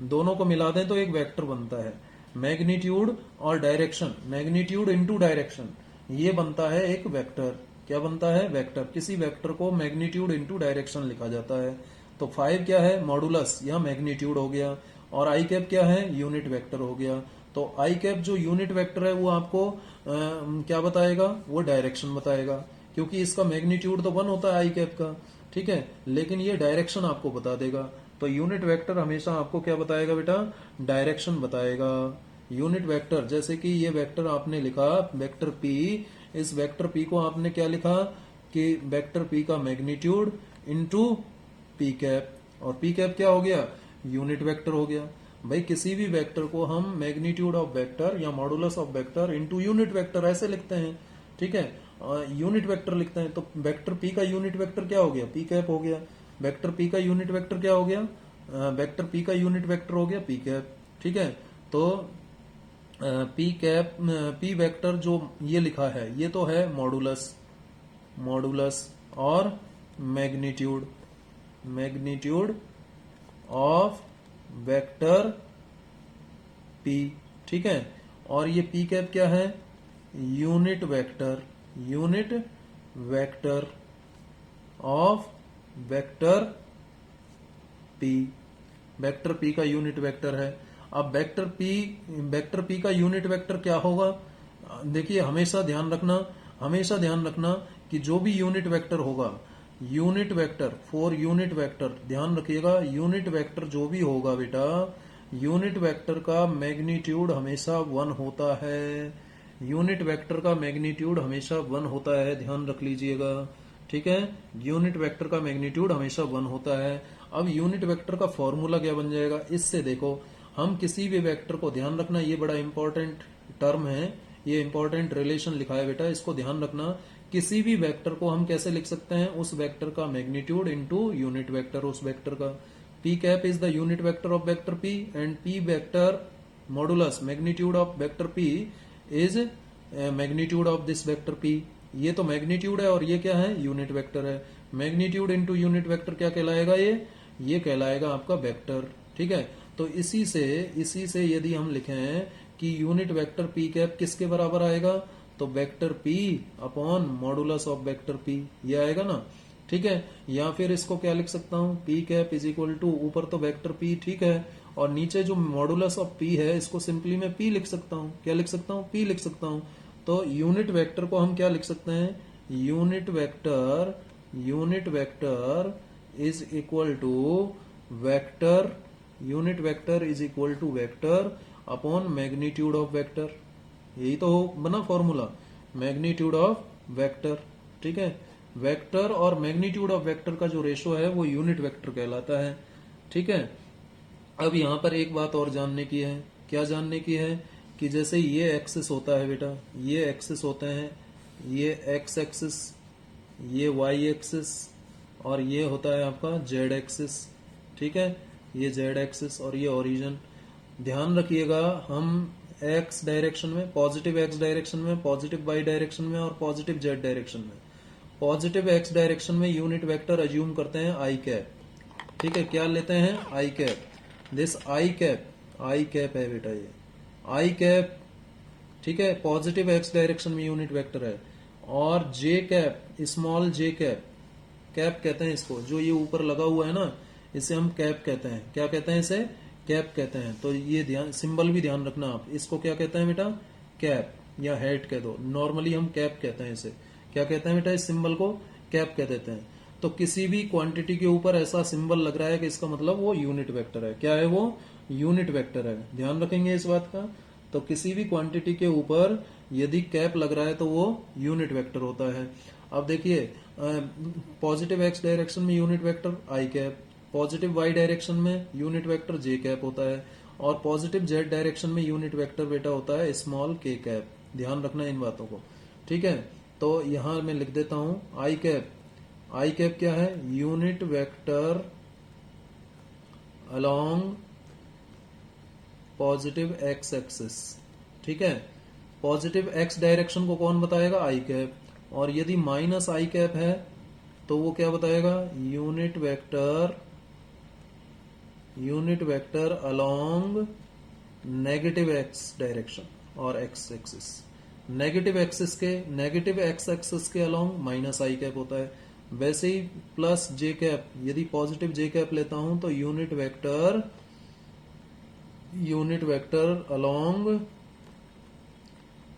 दोनों को मिला दें तो एक वेक्टर बनता है। मैग्नीट्यूड और डायरेक्शन, मैग्नीट्यूड इनटू डायरेक्शन, ये बनता है एक वेक्टर। क्या बनता है, वेक्टर। किसी वेक्टर को मैग्नीट्यूड इनटू डायरेक्शन लिखा जाता है। तो 5 क्या है, मॉडुलस, यह मैग्नीट्यूड हो गया। और आई कैप क्या है, यूनिट वेक्टर हो गया। तो आई कैप जो यूनिट वेक्टर है वो आपको क्या बताएगा, वो डायरेक्शन बताएगा, क्योंकि इसका मैग्नीट्यूड तो 1 होता है आई कैप का। ठीक है, लेकिन ये डायरेक्शन आपको बता देगा। तो यूनिट वेक्टर हमेशा आपको क्या बताएगा बेटा, डायरेक्शन बताएगा। यूनिट वेक्टर, जैसे कि ये वेक्टर आपने लिखा वेक्टर p, इस वेक्टर p को आपने क्या लिखा कि वेक्टर p का मैग्नीट्यूड इनटू p कैप, और p कैप क्या हो गया, यूनिट वेक्टर हो गया। भाई किसी भी वेक्टर को हम मैग्नीट्यूड ऑफ वेक्टर या modulus of vector into unit vector ऐसे लिखते हैं। ठीक है, यूनिट वेक्टर लिखते हैं। तो वेक्टर p का यूनिट वेक्टर क्या हो गया, p कैप हो गया। वेक्टर p का यूनिट वेक्टर क्या हो गया, वेक्टर p का यूनिट वेक्टर हो गया p कैप। ठीक है, तो p कैप, p वेक्टर जो ये लिखा है ये तो है मॉडुलस, मॉडुलस और magnitude, magnitude of vector p। ठीक है, और ये p कैप क्या है, unit vector, unit vector of vector p। Vector p का यूनिट वेक्टर है। अब वेक्टर p का यूनिट वेक्टर क्या होगा, देखिए हमेशा ध्यान रखना, हमेशा ध्यान रखना कि जो भी यूनिट वेक्टर होगा, unit vector for unit vector, ध्यान रखिएगा, यूनिट वेक्टर जो भी होगा बेटा, यूनिट वेक्टर का मैग्नीट्यूड हमेशा 1 होता है। यूनिट वेक्टर का मैग्नीट्यूड हमेशा 1 होता है, ध्यान रख लीजिएगा। ठीक है, यूनिट वेक्टर का मैग्नीट्यूड हमेशा 1 होता है। अब यूनिट वेक्टर का फॉर्मूला क्या बन जाएगा, इससे देखो, हम किसी भी वेक्टर को, ध्यान रखना ये बड़ा इंपॉर्टेंट टर्म है, ये इंपॉर्टेंट रिलेशन लिखा है बेटा, इसको ध्यान रखना। किसी भी वेक्टर को हम कैसे लिख सकते हैं, उस वेक्टर का मैग्नीट्यूड इनटू यूनिट वेक्टर उस वेक्टर का। p cap is the unit vector of vector p and p vector modulus magnitude of vector p is magnitude of this vector p। ये तो मैग्नीट्यूड है और ये क्या है, यूनिट वेक्टर है। मैग्नीट्यूड इनटू यूनिट वेक्टर क्या कहलाएगा, ये कहलाएगा आपका वेक्टर। ठीक है, तो इसी से यदि हम लिखें कि यूनिट वेक्टर p कैप किसके बराबर आएगा, तो vector p upon modulus of vector p, ये आएगा ना। ठीक है, या फिर इसको क्या लिख सकता हूं, p cap is equal to, ऊपर तो वेक्टर p ठीक है, और नीचे जो मॉडुलस ऑफ p है इसको सिंपली मैं p लिख सकता हूं। क्या लिख सकता हूं, p लिख सकता हूं। तो यूनिट वेक्टर को हम क्या लिख सकते हैं, unit vector is equal to vector, unit vector is equal to vector upon magnitude of vector. यही तो बना फॉर्मूला, मैग्नीट्यूड ऑफ वेक्टर। ठीक है, वेक्टर और मैग्नीट्यूड ऑफ वेक्टर का जो रेशो है वो यूनिट वेक्टर कहलाता है। ठीक है, अब यहां पर एक बात और जानने की है, क्या जानने की है, कि जैसे ये एक्सिस होता है बेटा, ये एक्सिस होते हैं, ये एक्स एक्सिस, ये वाई एक्सिस, और ये होता है आपका जेड एक्सिस। ठीक है, ये जेड एक्सिस और ये ओरिजिन। ध्यान रखिएगा, हम एक्स डायरेक्शन में, पॉजिटिव एक्स डायरेक्शन में, पॉजिटिव वाई डायरेक्शन में और पॉजिटिव जेड डायरेक्शन में, पॉजिटिव एक्स डायरेक्शन में यूनिट वेक्टर अज्यूम करते हैं आई कैप। ठीक है, क्या लेते हैं, i cap. This i cap है बेटा, ये आई कैप। ठीक है, पॉजिटिव एक्स डायरेक्शन में यूनिट वेक्टर है। और j cap, small j cap, cap कहते हैं इसको, जो ये ऊपर लगा हुआ है ना, इसे हम कैप कहते हैं। क्या कहते हैं इसे, कैप कहते हैं। तो ये ध्यान, सिंबल भी ध्यान रखना आप, इसको क्या कहते हैं बेटा, कैप या हेड कह दो, नॉर्मली हम कैप कहते हैं इसे। क्या कहते हैं बेटा, इस सिंबल को कैप कह देते हैं। तो किसी भी क्वांटिटी के ऊपर ऐसा सिंबल लग रहा है कि इसका मतलब वो यूनिट वेक्टर है। क्या है वो, यूनिट वेक्टर है, ध्यान रखेंगे इस बात का। तो किसी भी क्वांटिटी के ऊपर यदि कैप लग रहा है तो वो यूनिट वेक्टर होता है। अब देखिए, पॉजिटिव एक्स डायरेक्शन में यूनिट वेक्टर आई कैप, पॉजिटिव वाई डायरेक्शन में यूनिट वेक्टर जे कैप होता है, और पॉजिटिव जेड डायरेक्शन में यूनिट वेक्टर बेटा होता है स्मॉल के कैप। ध्यान रखना इन बातों को, ठीक है। तो यहां मैं लिख देता हूं आई कैप। आई कैप क्या है, unit vector along positive x axis, ठीक है। पॉजिटिव एक्स डायरेक्शन को कौन बताएगा, आई कैप। और यदि माइनस आई कैप है तो वो क्या बताएगा, unit vector along negative X direction और X axis. Negative X axis के अलोंग माइनस आई कैप होता है। वैसे ही प्लस जे कैप, यदि पॉजिटिव जे कैप लेता हूं तो unit vector along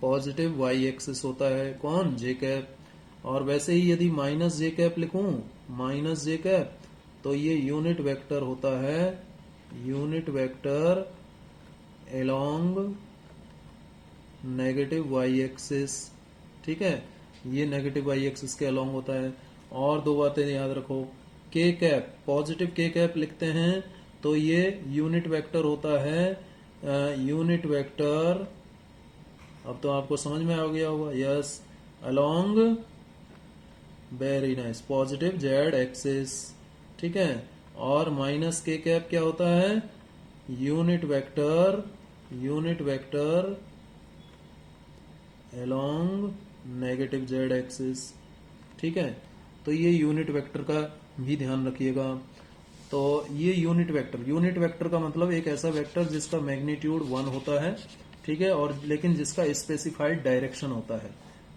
positive Y axis होता है, कौन, जे कैप। और वैसे ही यदि माइनस जे कैप लिखूं, माइनस जे कैप, तो ये यूनिट वेक्टर होता है, unit vector along negative Y axis, ठीक है। ये नेगेटिव वाई एक्सिस के अलोंग होता है। और दो बातें याद रखो, के कैप, पॉजिटिव के कैप लिखते हैं तो ये यूनिट वेक्टर होता है, यूनिट वेक्टर, अब तो आपको समझ में आ गया होगा, yes, along, very nice, positive Z axis, ठीक है। और माइनस के कैप क्या होता है, unit vector along negative Z axis, ठीक है। तो ये यूनिट वेक्टर का भी ध्यान रखिएगा। तो ये यूनिट वेक्टर का मतलब एक ऐसा वेक्टर जिसका मैग्नीट्यूड 1 होता है, ठीक है, और लेकिन जिसका स्पेसिफाइड डायरेक्शन होता है।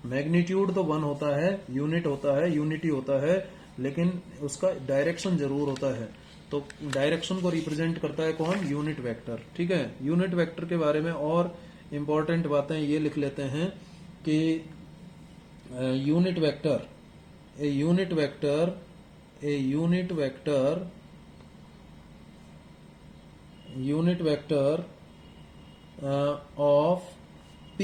मैग्नीट्यूड तो 1 होता है, यूनिट होता है, यूनिटी होता है, लेकिन उसका डायरेक्शन जरूर होता है। तो डायरेक्शन को रिप्रेजेंट करता है कौन, यूनिट वेक्टर, ठीक है। यूनिट वेक्टर के बारे में और इंपॉर्टेंट बातें ये लिख लेते हैं कि unit vector of P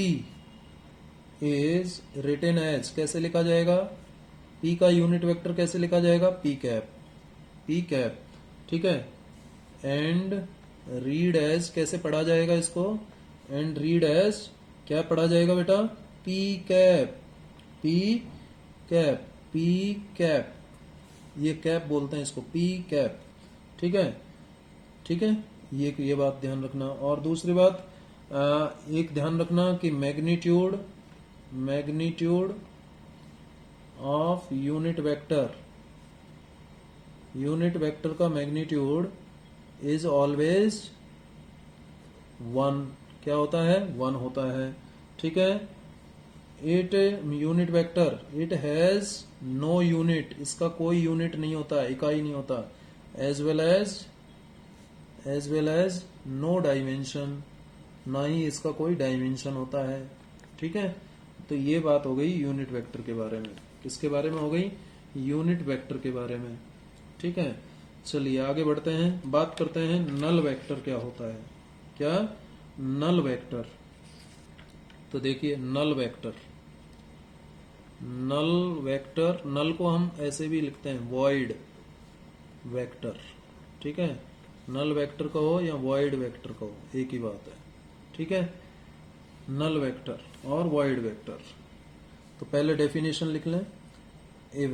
is written as, कैसे लिखा जाएगा, P का यूनिट वेक्टर कैसे लिखा जाएगा, P कैप, ठीक है। एंड रीड एज, कैसे पढ़ा जाएगा इसको, एंड रीड एज क्या पढ़ा जाएगा बेटा, P कैप, ये कैप बोलते हैं इसको, P कैप, ठीक है। ये बात ध्यान रखना। और दूसरी बात, एक ध्यान रखना कि मैग्नीट्यूड ऑफ यूनिट वेक्टर का मैग्नीट्यूड इज ऑलवेज 1, क्या होता है, 1 होता है, ठीक है। Unit vector, it has no unit, इसका कोई यूनिट नहीं होता, इकाई नहीं होता, as well as no dimension, ना ही इसका कोई डायमेंशन होता है, ठीक है। तो ये बात हो गई यूनिट वेक्टर के बारे में। किसके बारे में हो गई, यूनिट वेक्टर के बारे में, ठीक है। चलिए आगे बढ़ते हैं, बात करते हैं नल वेक्टर क्या होता है। क्या, नल वेक्टर। तो देखिए नल वेक्टर, नल को हम ऐसे भी लिखते हैं वॉइड वेक्टर, ठीक है। नल वेक्टर कहो या वॉइड वेक्टर कहो, एक ही बात है, ठीक है। नल वेक्टर और वॉइड वेक्टर। तो पहले डेफिनेशन लिख लें, ए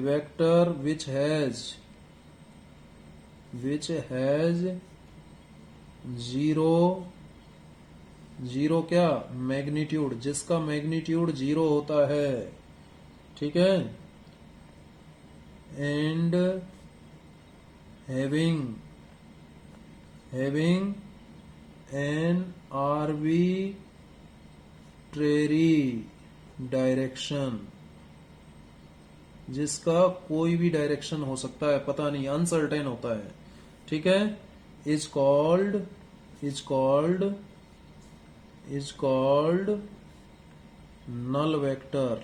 वेक्टर विच हैज जीरो क्या, मैग्नीट्यूड, जिसका मैग्नीट्यूड 0 होता है, ठीक है। And having an arbitrary direction, जिसका कोई भी डायरेक्शन हो सकता है, पता नहीं, अनसर्टेन होता है, ठीक है, is called is called is called null vector.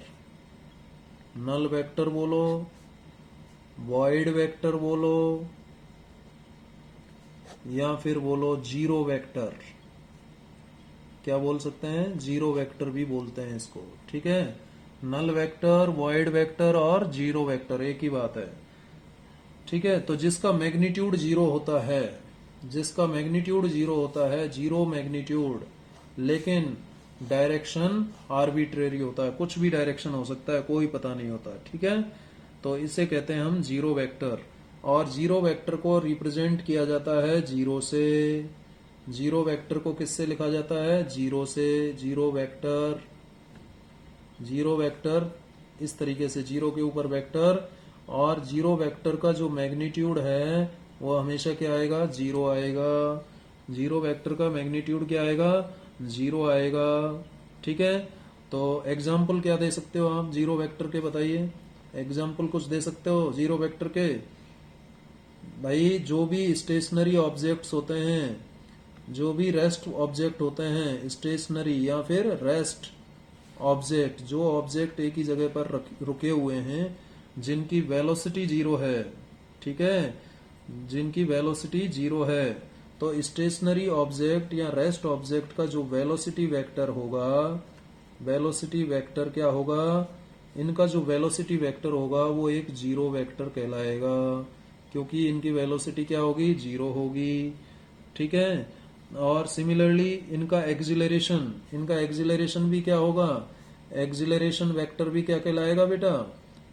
Null vector बोलो, वॉइड वेक्टर बोलो, या फिर बोलो जीरो वेक्टर। क्या बोल सकते हैं? जीरो वेक्टर भी बोलते हैं इसको। ठीक है, नल वेक्टर, वॉइड वेक्टर और जीरो वेक्टर एक ही बात है। ठीक है, तो जिसका मैग्नीट्यूड जीरो होता है, जिसका मैग्नीट्यूड जीरो होता है, जीरो मैग्नीट्यूड, लेकिन डायरेक्शन आर्बिट्रेरी होता है, कुछ भी डायरेक्शन हो सकता है, कोई पता नहीं होता। ठीक है, तो इसे कहते हैं हम जीरो वेक्टर। और जीरो वेक्टर को रिप्रेजेंट किया जाता है जीरो से। जीरो वेक्टर को किससे लिखा जाता है? जीरो से। जीरो वेक्टर, जीरो वेक्टर इस तरीके से, जीरो के ऊपर वेक्टर, और जीरो वेक्टर का जो मैग्नीट्यूड है वो हमेशा क्या आएगा? जीरो आएगा। जीरो वेक्टर का मैग्नीट्यूड क्या आएगा? जीरो आएगा। ठीक है, तो एग्जाम्पल क्या दे सकते हो आप जीरो वेक्टर के? बताइए, एग्जाम्पल कुछ दे सकते हो जीरो वेक्टर के? भाई, जो भी स्टेशनरी ऑब्जेक्ट्स होते हैं, जो भी रेस्ट ऑब्जेक्ट होते हैं, स्टेशनरी या फिर रेस्ट ऑब्जेक्ट, जो ऑब्जेक्ट एक ही जगह पर रुके हुए हैं, जिनकी वेलोसिटी जीरो है। ठीक है, जिनकी वेलोसिटी जीरो है, तो स्टेशनरी ऑब्जेक्ट या रेस्ट ऑब्जेक्ट का जो वेलोसिटी वेक्टर होगा, वेलोसिटी वेक्टर क्या होगा? इनका जो वेलोसिटी वेक्टर होगा वो एक जीरो वेक्टर कहलाएगा, क्योंकि इनकी वेलोसिटी क्या होगी? जीरो होगी। ठीक है, और सिमिलरली इनका एक्सिलरेशन, इनका एक्सिलरेशन भी क्या होगा? एक्सिलरेशन वेक्टर भी क्या कहलाएगा बेटा?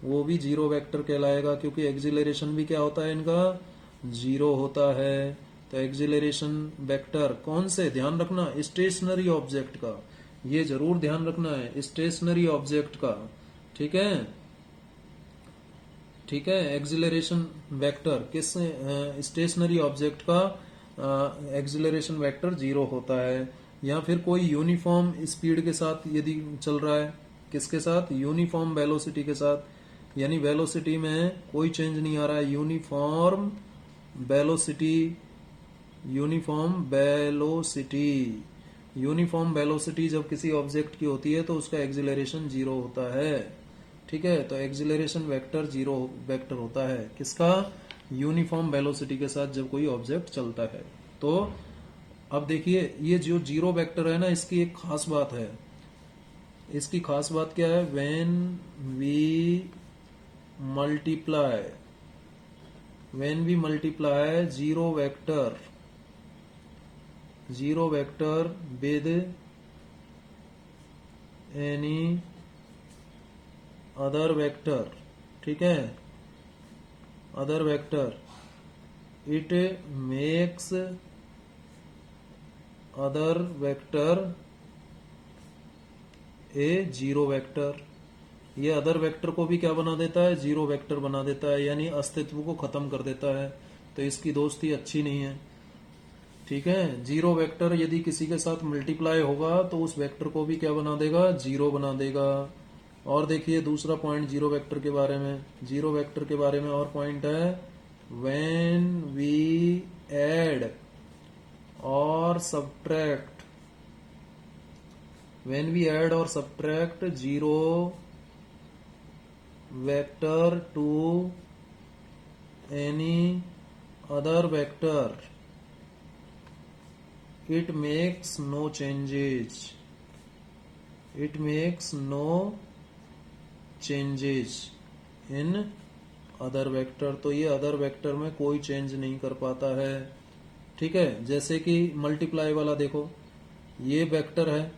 वो भी जीरो वेक्टर कहलाएगा, क्योंकि एक्सिलरेशन भी क्या होता है इनका? जीरो होता है। तो एक्सिलरेशन वेक्टर कौन से? ध्यान रखना, स्टेशनरी ऑब्जेक्ट का, ये जरूर ध्यान रखना है, स्टेशनरी ऑब्जेक्ट का। ठीक है, ठीक है, एक्सिलरेशन वेक्टर किस स्टेशनरी ऑब्जेक्ट का एक्सिलरेशन वेक्टर जीरो होता है। या फिर कोई यूनिफॉर्म स्पीड के साथ यदि चल रहा है, किसके साथ? यूनिफॉर्म वेलोसिटी के साथ, यानी वेलोसिटी में कोई चेंज नहीं आ रहा है, uniform velocity, uniform velocity, uniform velocity जब किसी ऑब्जेक्ट की होती है तो उसका एक्सिलरेशन जीरो होता है। ठीक है, तो एक्सिलरेशन वेक्टर जीरो वेक्टर होता है किसका? यूनिफॉर्म वेलोसिटी के साथ जब कोई ऑब्जेक्ट चलता है। तो अब देखिए, ये जो जीरो वेक्टर है ना, इसकी एक खास बात है। इसकी खास बात क्या है? When we multiply, when we multiply zero vector with any other vector, ठीक है, other vector, it makes other vector a zero vector. ये अदर वेक्टर को भी क्या बना देता है? जीरो वेक्टर बना देता है, यानी अस्तित्व को खत्म कर देता है। तो इसकी दोस्ती अच्छी नहीं है। ठीक है, जीरो वेक्टर यदि किसी के साथ मल्टीप्लाई होगा तो उस वेक्टर को भी क्या बना देगा? जीरो बना देगा। और देखिए दूसरा पॉइंट जीरो वेक्टर के बारे में, जीरो वेक्टर के बारे में और पॉइंट है, व्हेन वी ऐड और सब्ट्रैक्ट, व्हेन वी ऐड और subtract zero vector to any other vector, it makes no changes, it makes no changes in other vector। तो ये अदर वेक्टर में कोई चेंज नहीं कर पाता है। ठीक है, जैसे कि मल्टीप्लाई वाला देखो, ये वेक्टर है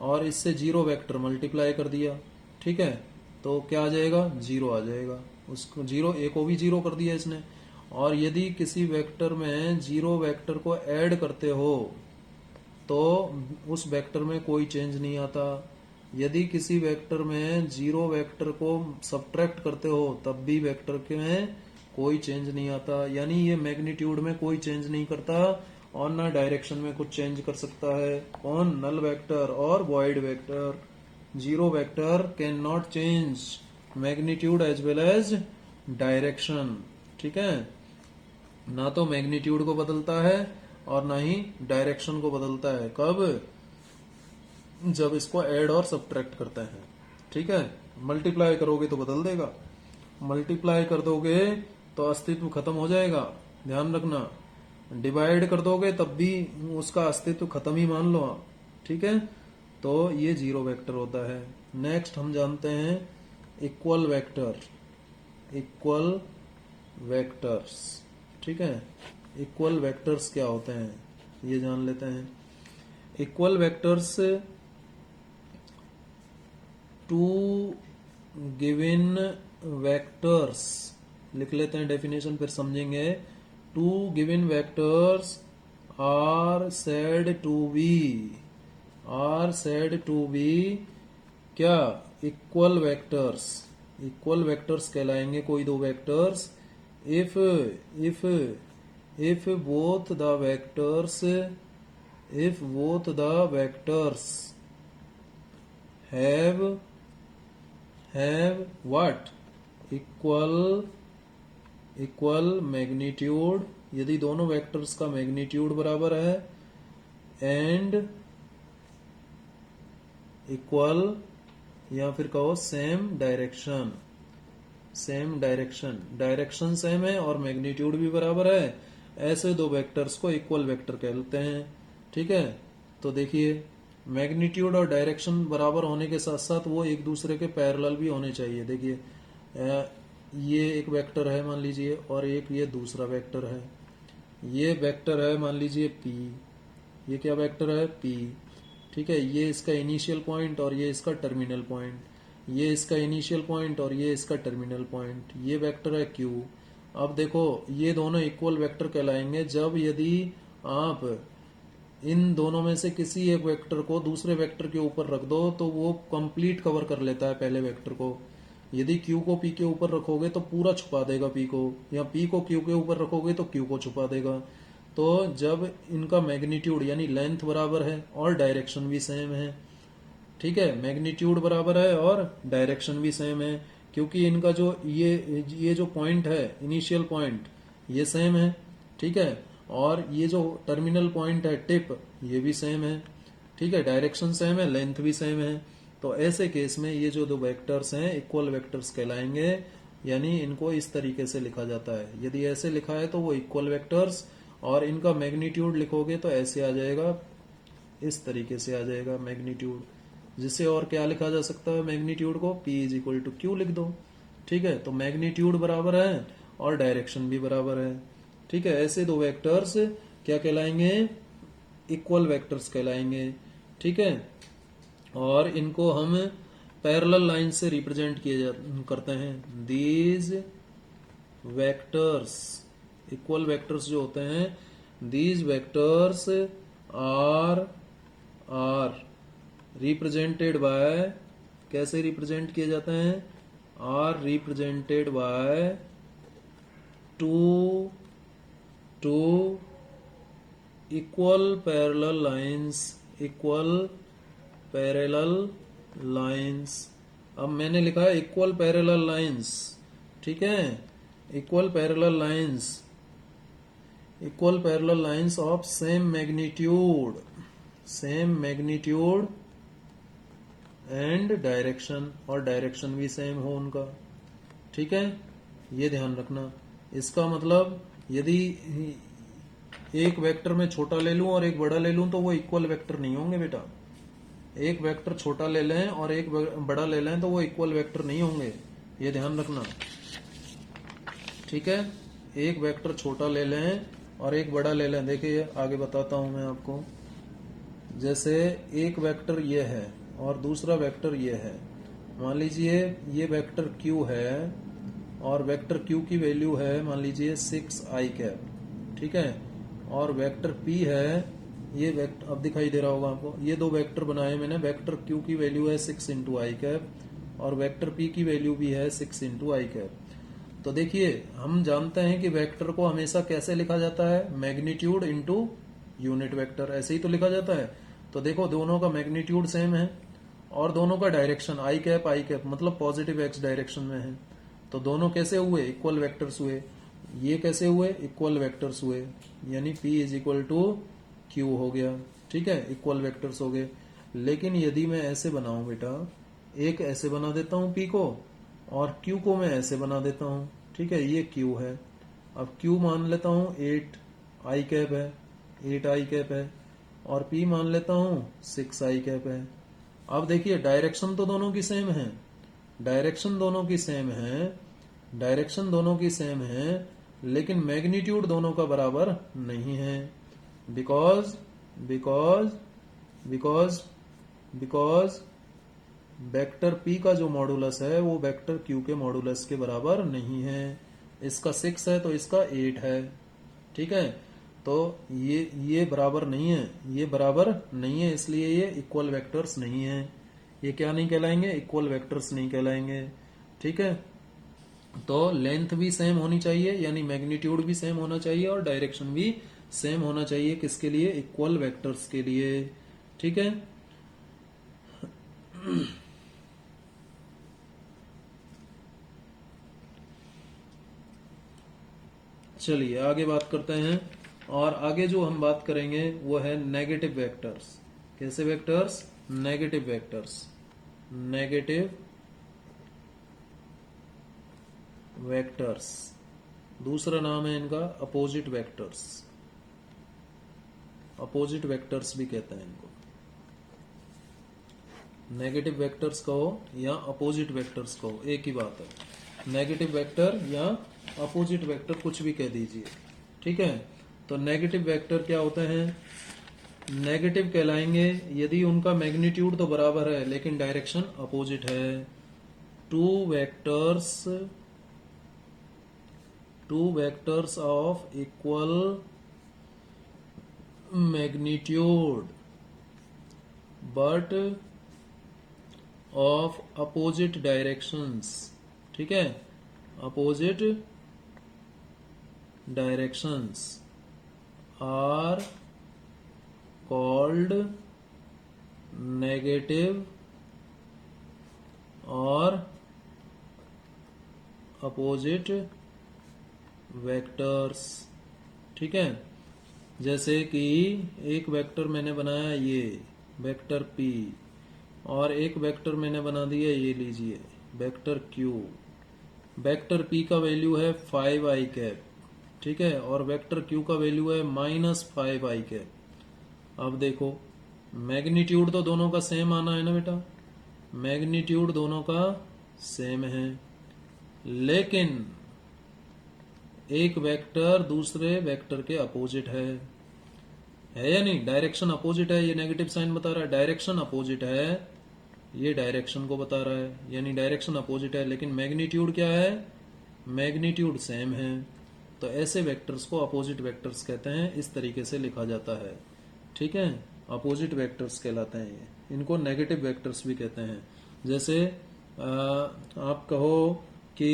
और इससे जीरो वेक्टर मल्टीप्लाई कर दिया, ठीक है, तो क्या आ जाएगा? जीरो आ जाएगा। उसको जीरो, ए को भी जीरो कर दिया इसने। और यदि किसी वेक्टर में जीरो वेक्टर को ऐड करते हो तो उस वेक्टर में कोई चेंज नहीं आता। यदि किसी वेक्टर में जीरो वेक्टर को सब्ट्रैक्ट करते हो तब भी वेक्टर में कोई चेंज नहीं आता। यानी ये मैग्नीट्यूड में कोई चेंज नहीं करता और ना डायरेक्शन में कुछ चेंज कर सकता है। कौन? नल वेक्टर और void vector. Zero vector can not change magnitude as well as direction. ठीक है, ना तो मैग्नीट्यूड को बदलता है और ना ही डायरेक्शन को बदलता है। कब? जब इसको ऐड और सब्ट्रैक्ट करते हैं। ठीक है, मल्टीप्लाई करोगे तो बदल देगा, मल्टीप्लाई कर दोगे तो अस्तित्व खत्म हो जाएगा, ध्यान रखना। डिवाइड कर दोगे तब भी उसका अस्तित्व खत्म ही मान लो आप। ठीक है, तो ये जीरो वेक्टर होता है। नेक्स्ट हम जानते हैं इक्वल वेक्टर, इक्वल वेक्टर्स। ठीक है, इक्वल वेक्टर्स क्या होते हैं ये जान लेते हैं। Equal vectors two given vectors, लिख लेते हैं डेफिनेशन फिर समझेंगे। Two given vectors are said to be क्या? Equal vectors. इक्वल वेक्टर्स कहलाएंगे कोई दो vectors if both the vectors have what? equal magnitude, यदि दोनों वेक्टर्स का मैग्नीट्यूड बराबर है, एंड इक्वल या फिर कहो same direction, same direction, direction same है और मैग्नीट्यूड भी बराबर है, ऐसे दो वेक्टर्स को इक्वल वेक्टर कहते हैं। ठीक है, तो देखिए मैग्नीट्यूड और डायरेक्शन बराबर होने के साथ साथ वो एक दूसरे के पैरेलल भी होने चाहिए। देखिए ये एक वेक्टर है मान लीजिए और एक ये दूसरा वेक्टर है। ये वेक्टर है मान लीजिए P, ये क्या वेक्टर है? P। ठीक है, ये इसका इनिशियल पॉइंट और ये इसका टर्मिनल पॉइंट, ये इसका इनिशियल पॉइंट और ये इसका टर्मिनल पॉइंट, ये वेक्टर है Q। अब देखो ये दोनों इक्वल वेक्टर कहलाएंगे जब यदि आप इन दोनों में से किसी एक वेक्टर को दूसरे वेक्टर के ऊपर रख दो तो वो कंप्लीट कवर कर लेता है पहले वेक्टर को। यदि Q को P के ऊपर रखोगे तो पूरा छुपा देगा P को, या P को Q के ऊपर रखोगे तो Q को छुपा देगा। तो जब इनका मैग्नीट्यूड यानी लेंथ बराबर है और डायरेक्शन भी सेम है, ठीक है, मैग्नीट्यूड बराबर है और डायरेक्शन भी सेम है, क्योंकि इनका जो ये जो पॉइंट है इनिशियल पॉइंट ये सेम है। ठीक है, और ये जो टर्मिनल पॉइंट है टिप ये भी सेम है। ठीक है, डायरेक्शन सेम है, लेंथ भी सेम है। तो ऐसे केस में ये जो दो वेक्टर्स हैं इक्वल वेक्टर्स कहलाएंगे, यानी इनको इस तरीके से लिखा जाता है। यदि ऐसे लिखा है तो वो इक्वल वेक्टर्स, और इनका मैग्नीट्यूड लिखोगे तो ऐसे आ जाएगा, इस तरीके से आ जाएगा मैग्नीट्यूड, जिससे और क्या लिखा जा सकता है मैग्नीट्यूड को? P is equal to Q लिख दो। ठीक है, तो मैग्नीट्यूड बराबर है और डायरेक्शन भी बराबर है। ठीक है, ऐसे दो वेक्टर्स क्या कहलाएंगे? इक्वल वेक्टर्स कहलाएंगे। ठीक है, और इनको हम पैरेलल लाइन से रिप्रेजेंट करते हैं। दीज वेक्टर्स, इक्वल वेक्टर्स जो होते हैं, these vectors are represented by, कैसे रिप्रेजेंट किए जाते हैं? Are represented by two equal parallel lines, equal parallel lines. अब मैंने लिखा है इक्वल पैरेलल लाइंस। ठीक है, equal parallel lines, equal parallel lines of same magnitude, same magnitude and direction, और डायरेक्शन भी सेम हो उनका। ठीक है, ये ध्यान रखना। इसका मतलब यदि एक वेक्टर में छोटा ले लूं और एक बड़ा ले लूं तो वो इक्वल वेक्टर नहीं होंगे बेटा। एक वेक्टर छोटा ले लें और एक बड़ा ले लें तो वो इक्वल वेक्टर नहीं होंगे, ये ध्यान रखना। ठीक है, एक वेक्टर छोटा ले लें और एक बड़ा ले लें। देखिए आगे बताता हूं मैं आपको। जैसे एक वेक्टर ये है और दूसरा वेक्टर ये है। मान लीजिए ये वेक्टर Q है और वेक्टर Q की वैल्यू है मान लीजिए 6i कैप। ठीक है, और वेक्टर P है, ये वेक्टर अब दिखाई दे रहा होगा आपको। ये दो वेक्टर बनाए मैंने, वेक्टर Q की वैल्यू है 6 इंटू आई कैप और वेक्टर P की वैल्यू भी है 6 इंटू आई कैप। तो देखिए हम जानते हैं कि वेक्टर को हमेशा कैसे लिखा जाता है? मैग्नीट्यूड इंटू यूनिट वेक्टर, ऐसे ही तो लिखा जाता है। तो देखो दोनों का मैग्नीट्यूड सेम है और दोनों का डायरेक्शन आई कैप मतलब पॉजिटिव x डायरेक्शन में है। तो दोनों कैसे हुए? इक्वल वेक्टर्स हुए। ये कैसे हुए, इक्वल वेक्टर्स हुए, यानी P is equal to Q हो गया। ठीक है, इक्वल वेक्टर्स हो गए। लेकिन यदि मैं ऐसे बनाऊं बेटा, एक ऐसे बना देता हूं P को और Q को मैं ऐसे बना देता हूं। ठीक है, ये Q है। अब Q मान लेता हूं 8 आई कैप है, 8 आई कैप है, और P मान लेता हूं 6 आई कैप है। अब देखिए डायरेक्शन तो दोनों की सेम है, डायरेक्शन दोनों की सेम है, डायरेक्शन दोनों की सेम है, लेकिन मैग्नीट्यूड दोनों का बराबर नहीं है। Because because because because vector P का जो मॉडुलस है वो वेक्टर Q के मॉडुलस के बराबर नहीं है। इसका 6 है तो इसका 8 है। ठीक है, तो ये बराबर नहीं है, ये बराबर नहीं है, इसलिए ये इक्वल वेक्टर्स नहीं है। ये क्या नहीं कहलाएंगे, इक्वल वेक्टर्स नहीं कहलाएंगे। ठीक है, तो लेंथ भी सेम होनी चाहिए, यानी मैग्नीट्यूड भी सेम होना चाहिए और डायरेक्शन भी सेम होना चाहिए। किसके लिए, इक्वल वेक्टर्स के लिए। ठीक है, चलिए आगे बात करते हैं। और आगे जो हम बात करेंगे वो है नेगेटिव वेक्टर्स। कैसे vectors, negative vectors, negative vectors. दूसरा नाम है इनका अपोजिट वेक्टर्स, अपोजिट वेक्टर्स भी कहते हैं इनको। नेगेटिव वेक्टर्स कहो या अपोजिट वेक्टर्स कहो, एक ही बात है। नेगेटिव वेक्टर या अपोजिट वेक्टर कुछ भी कह दीजिए। ठीक है, तो नेगेटिव वेक्टर क्या होते हैं, नेगेटिव कहलाएंगे यदि उनका मैग्नीट्यूड तो बराबर है लेकिन डायरेक्शन अपोजिट है। Two vectors of equal magnitude but of opposite directions. ठीक है, opposite directions are called negative और अपोजिट वेक्टर्स। ठीक है, जैसे कि एक वेक्टर मैंने बनाया ये वेक्टर P, और एक वेक्टर मैंने बना दिया ये लीजिए वेक्टर Q। वेक्टर P का वैल्यू है 5 आई कैप, ठीक है, और वेक्टर Q का वैल्यू है -5 आई कैप। अब देखो मैग्नीट्यूड तो दोनों का सेम आना है ना बेटा, मैग्नीट्यूड दोनों का सेम है, लेकिन एक वेक्टर दूसरे वेक्टर के अपोजिट है या नहीं, डायरेक्शन अपोजिट है, ये नेगेटिव साइन बता रहा है, डायरेक्शन अपोजिट है, ये डायरेक्शन को बता रहा है, यानी डायरेक्शन अपोजिट है, लेकिन मैग्नीट्यूड क्या है, मैग्नीट्यूड सेम है। तो ऐसे वेक्टर्स को अपोजिट वेक्टर्स कहते हैं, इस तरीके से लिखा जाता है। ठीक है, अपोजिट वेक्टर्स कहलाते हैं ये, इनको नेगेटिव वेक्टर्स भी कहते हैं। जैसे आप कहो कि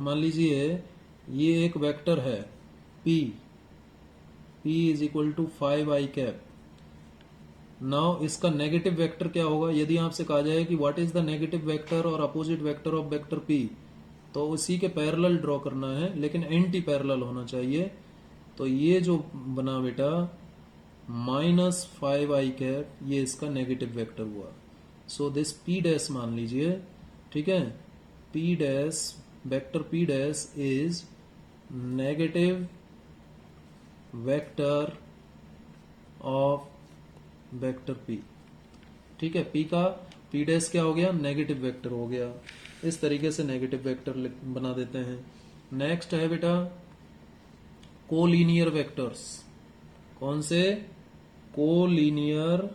मान लीजिए ये एक वेक्टर है P is equal to 5 i cap. Now इसका नेगेटिव वेक्टर क्या होगा, यदि आपसे कहा जाए कि what is the negative vector और opposite vector of vector P, तो उसी के पैरेलल ड्रॉ करना है, लेकिन एंटी पैरेलल होना चाहिए। तो ये जो बना बेटा -5 आई कैप, ये इसका नेगेटिव वेक्टर हुआ। सो दिस P डैश मान लीजिए, ठीक है, P dash vector P dash is negative vector of vector P। ठीक है, P डैश क्या हो गया, नेगेटिव वेक्टर हो गया। इस तरीके से नेगेटिव वेक्टर बना देते हैं। नेक्स्ट है बेटा कोलिनियर वेक्टर्स। कौन से, कोलिनियर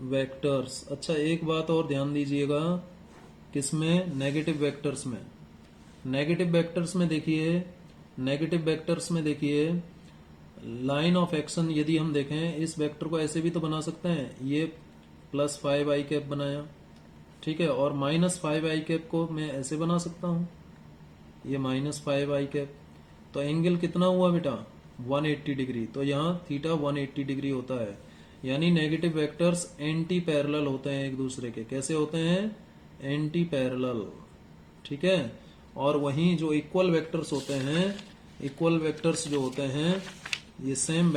वेक्टर्स। अच्छा एक बात और ध्यान दीजिएगा, किसमें, नेगेटिव वेक्टर्स में। नेगेटिव वेक्टर्स में देखिए, नेगेटिव वेक्टर्स में देखिए लाइन ऑफ एक्शन यदि हम देखें, इस वेक्टर को ऐसे भी तो बना सकते हैं, ये +5 आई कैप बनाया, ठीक है, और -5 आई कैप को मैं ऐसे बना सकता हूं, ये -5 आई कैप। तो एंगल कितना हुआ बेटा, 180 डिग्री। तो यहाँ थीटा 180 डिग्री होता है, यानी नेगेटिव वेक्टर्स एंटी पैरेलल होते हैं एक दूसरे के। कैसे होते हैं, एंटी पैरेलल। ठीक है, और वहीं जो इक्वल वेक्टर्स होते हैं, इक्वल वेक्टर्स जो होते हैं, ये सेम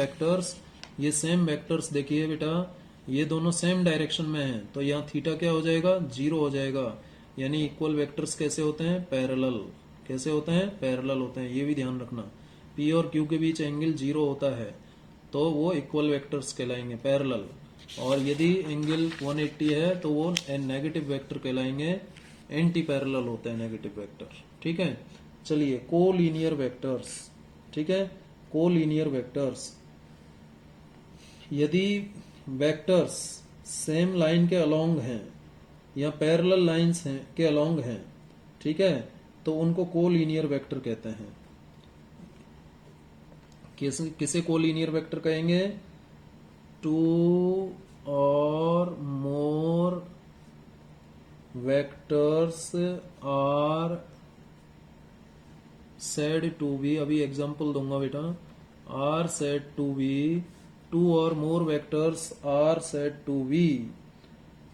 वेक्टर्स देखिए बेटा, ये दोनों सेम डायरेक्शन में हैं, तो यहाँ थीटा क्या हो जाएगा, 0 हो जाएगा। यानी इक्वल वेक्टर्स कैसे होते हैं, पैरेलल। कैसे होते हैं, पैरेलल होते हैं, ये भी ध्यान रखना। P और Q के बीच एंगल 0 होता है तो वो इक्वल वेक्टर्स कहलाएंगे, पैरेलल। और यदि एंगल 180 है तो वो नेगेटिव वेक्टर कहलाएंगे, एंटी पैरेलल होते हैं नेगेटिव वेक्टर। ठीक है, चलिए कोलीनियर वेक्टर्स। ठीक है, कोलीनियर वेक्टर्स, यदि वेक्टर्स सेम लाइन के अलोंग हैं या पैरेलल लाइंस हैं के अलोंग हैं, ठीक है, तो उनको कोलीनियर वेक्टर कहते हैं। किसे कोलीनियर वेक्टर कहेंगे, two or more vectors are said to be, अभी एग्जांपल दूंगा बेटा, are said to be, two or more vectors are said to be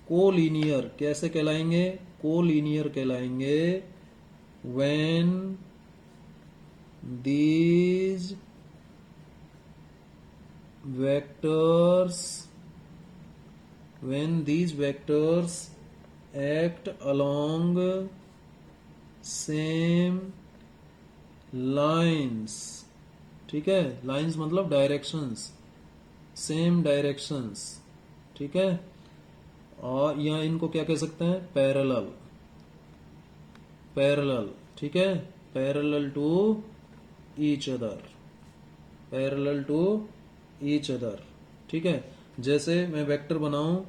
collinear. कैसे कहलाएंगे, कोलीनियर कहलाएंगे when these vectors act along same lines। ठीक है, lines मतलब directions, same directions. ठीक है, और यहाँ इनको क्या कह सकते हैं, पैरेलल, पैरेलल। ठीक है, parallel to each other, parallel to each other. ठीक है, जैसे मैं वेक्टर बनाऊं,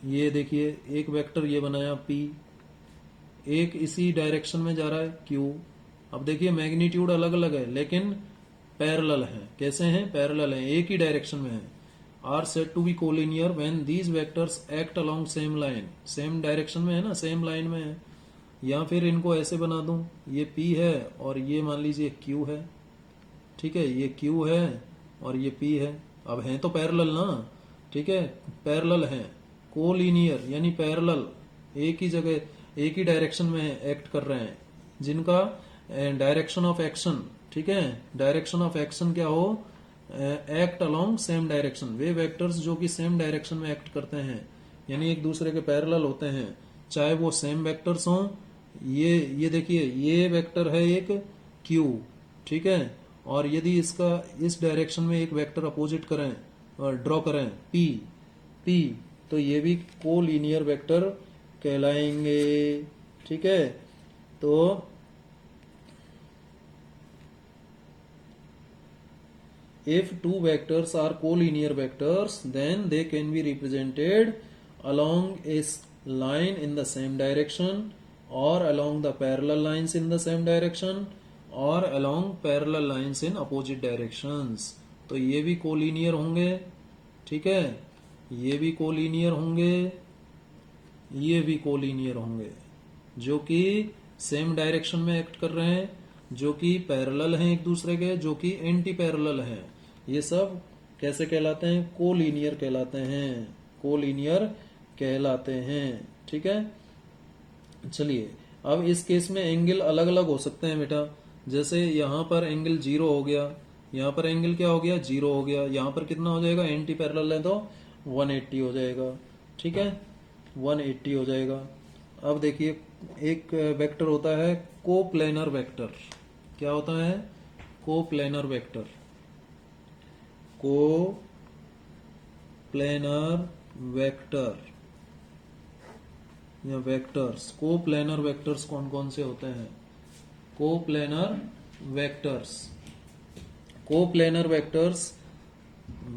ये देखिए एक वेक्टर ये बनाया P, एक इसी डायरेक्शन में जा रहा है Q। अब देखिए मैग्नीट्यूड अलग अलग है लेकिन पैरेलल है। कैसे हैं, पैरेलल है, एक ही डायरेक्शन में है। Are said to be collinear when these vectors act along same line, same direction में है ना, सेम लाइन में है। या फिर इनको ऐसे बना दूं, ये P है और ये मान लीजिए Q है। ठीक है, ये Q है और ये P है। अब हैं तो पैरेलल ना, ठीक है, पैरेलल हैं। कोलिनियर यानी पैरेलल, एक ही जगह एक ही डायरेक्शन में एक्ट कर रहे हैं, जिनका डायरेक्शन ऑफ एक्शन, ठीक है, डायरेक्शन ऑफ एक्शन क्या हो, एक्ट अलोंग सेम डायरेक्शन। वे वेक्टर्स जो कि सेम डायरेक्शन में एक्ट करते हैं, यानी एक दूसरे के पैरेलल होते हैं, चाहे वो सेम वेक्टर्स हों। ये देखिए, ये वेक्टर है एक Q, ठीक है, और यदि इसका इस डायरेक्शन में एक वेक्टर अपोजिट करें और ड्रॉ करें P, तो ये भी कोलिनियर वेक्टर कहलाएंगे। ठीक है, तो if two vectors are collinear vectors, then they can be represented along a line in the same direction, or along the parallel lines in the same direction, or along parallel lines in opposite directions। तो ये भी collinear होंगे। ठीक है, ये भी collinear होंगे, ये भी कोलिनियर होंगे, जो कि सेम डायरेक्शन में एक्ट कर रहे हैं, जो कि पैरेलल हैं एक दूसरे के, जो कि एंटी पैरेलल हैं। ये सब कैसे कहलाते हैं, कोलिनियर कहलाते हैं, कोलिनियर कहलाते हैं। ठीक है, चलिए अब इस केस में एंगल अलग अलग हो सकते हैं बेटा। जैसे यहां पर एंगल 0 हो गया, यहां पर एंगल क्या हो गया, 0 हो गया। यहां पर कितना हो जाएगा, एंटी पैरेलल है तो 180 हो जाएगा। ठीक है, 180 हो जाएगा। अब देखिए एक वेक्टर होता है कोप्लेनर वेक्टर। क्या होता है, कोप्लेनर वेक्टर, कोप्लेनर वेक्टर या वेक्टर्स। कोप्लेनर वेक्टर्स कौन कौन से होते हैं, coplanar vectors, coplanar vectors,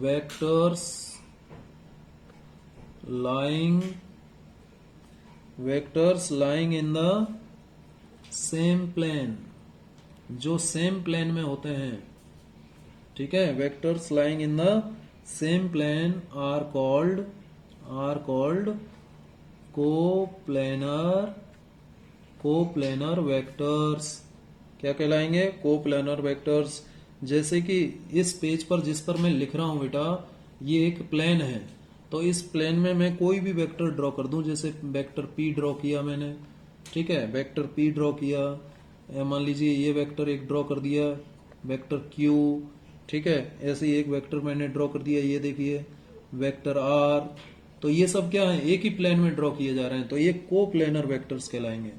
vectors lying in the same plane, जो सेम प्लेन में होते हैं। ठीक है, vectors lying in the same plane are called coplanar vectors. क्या कहलाएंगे, कोप्लेनर वेक्टर्स। जैसे कि इस पेज पर जिस पर मैं लिख रहा हूं बेटा, ये एक प्लेन है, तो इस प्लेन में मैं कोई भी वेक्टर ड्रॉ कर दूं। जैसे वेक्टर P ड्रॉ किया मैंने, ठीक है, वेक्टर P ड्रॉ किया, मान लीजिए ये वेक्टर एक ड्रॉ कर दिया, वेक्टर क्यू, ठीक है, ऐसे ही एक वेक्टर मैंने ड्रॉ कर दिया, ये देखिए वेक्टर आर। तो ये सब क्या है, एक ही प्लेन में ड्रॉ किए जा रहे हैं, तो ये को प्लेनर वेक्टर्स कहलाएंगे।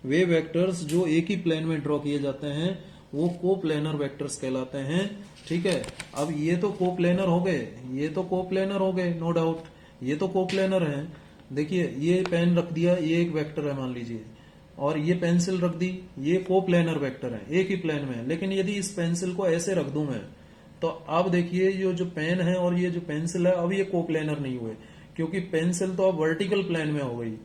वे वेक्टर्स जो एक ही प्लेन में ड्रॉ किए जाते हैं वो को प्लेनर वेक्टर्स कहलाते हैं, ठीक है। अब ये तो को प्लेनर हो गए, ये तो को प्लेनर हो गए, नो डाउट, ये तो को प्लेनर है। देखिए ये पेन रख दिया, ये एक वेक्टर है मान लीजिए, और ये पेंसिल रख दी, ये को प्लेनर वेक्टर है, एक ही प्लेन में। लेकिन यदि इस पेंसिल को ऐसे रख दूं मैं, तो अब देखिए ये जो पेन है और ये जो पेंसिल है, अब ये को प्लेनर नहीं हुए, क्योंकि पेंसिल तो अब वर्टिकल प्लेन में हो गई,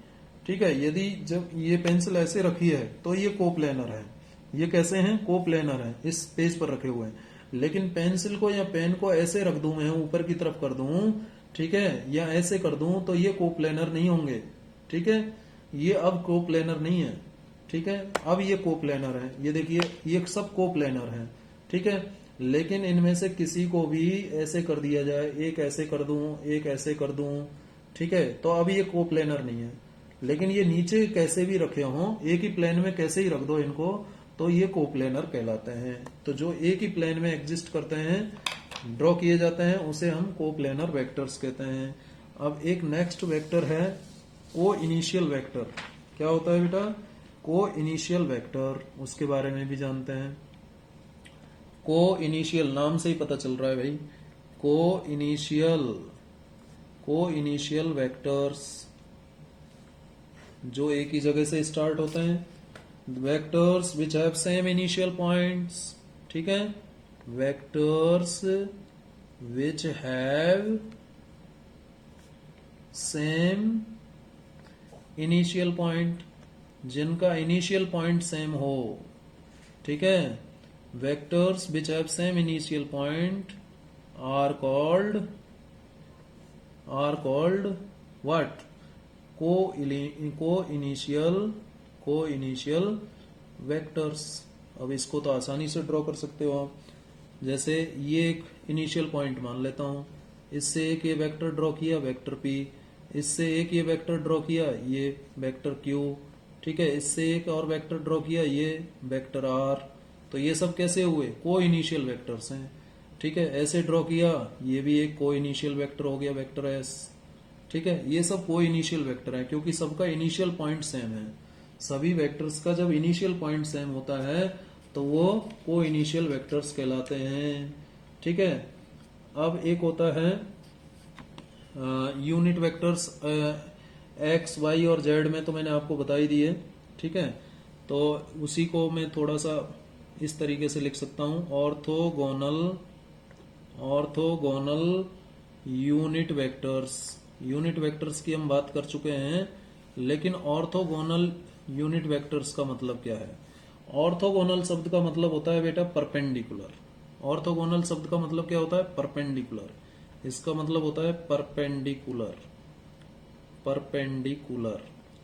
ठीक है। यदि जब ये पेंसिल ऐसे रखी है तो ये को प्लेनर है, ये कैसे हैं, को प्लेनर है, इस पेज पर रखे हुए हैं। लेकिन पेंसिल को या पेन को ऐसे रख दूं मैं, ऊपर की तरफ कर दूं, ठीक है, या ऐसे कर दूं, तो ये को प्लेनर नहीं होंगे, ठीक है। ये अब को प्लेनर नहीं है, ठीक है। अब ये को प्लेनर है, ये देखिए ये सब को प्लेनर है, ठीक है। लेकिन इनमें से किसी को भी ऐसे कर दिया जाए, एक ऐसे कर दूं, एक ऐसे कर दूं, ठीक है, तो अब ये को प्लेनर नहीं है। लेकिन ये नीचे कैसे भी रखे हों, एक ही प्लेन में कैसे ही रख दो इनको, तो ये को प्लेनर कहलाते हैं। तो जो एक ही प्लेन में एग्जिस्ट करते हैं, ड्रॉ किए जाते हैं, उसे हम को प्लेनर वेक्टर्स कहते हैं। अब एक नेक्स्ट वेक्टर है को इनिशियल वेक्टर। क्या होता है बेटा, को इनिशियल वेक्टर, उसके बारे में भी जानते हैं। को इनिशियल नाम से ही पता चल रहा है भाई, को इनिशियल वेक्टर्स जो एक ही जगह से स्टार्ट होते हैं, vectors which have same initial points, ठीक है, vectors which have same initial point, जिनका इनिशियल पॉइंट सेम हो, ठीक है। Vectors which have same initial point are called what, coinitial vectors. अब इसको तो आसानी से ड्रॉ कर सकते हो आप, जैसे ये एक इनिशियल पॉइंट मान लेता हूं, इससे एक ये वेक्टर ड्रॉ किया, वेक्टर पी, इससे एक ये वेक्टर ड्रॉ किया, ये वेक्टर क्यू, ठीक है, इससे एक और वेक्टर ड्रॉ किया, ये वेक्टर आर। तो ये सब कैसे हुए, को इनिशियल वेक्टर्स हैं, ठीक है। ऐसे ड्रॉ किया, ये भी एक को इनिशियल वेक्टर हो गया, वेक्टर एस, ठीक है। ये सब को इनिशियल वेक्टर है, क्योंकि सबका इनिशियल पॉइंट सेम है। सभी वेक्टर्स का जब इनिशियल पॉइंट सेम होता है तो वो को इनिशियल वेक्टर्स कहलाते हैं, ठीक है। अब एक होता है यूनिट वेक्टर्स, एक्स वाई और जेड में तो मैंने आपको बता ही दिए, ठीक है। तो उसी को मैं थोड़ा सा इस तरीके से लिख सकता हूं, orthogonal unit vectors. Unit vectors की हम बात कर चुके हैं, लेकिन ऑर्थोगोनल यूनिट वेक्टर्स का मतलब क्या है। ऑर्थोगोनल शब्द का मतलब होता है बेटा परपेंडिकुलर। ऑर्थोगोनल शब्द का मतलब क्या होता है, परपेंडिकुलर। इसका मतलब होता है परपेंडिकुलर,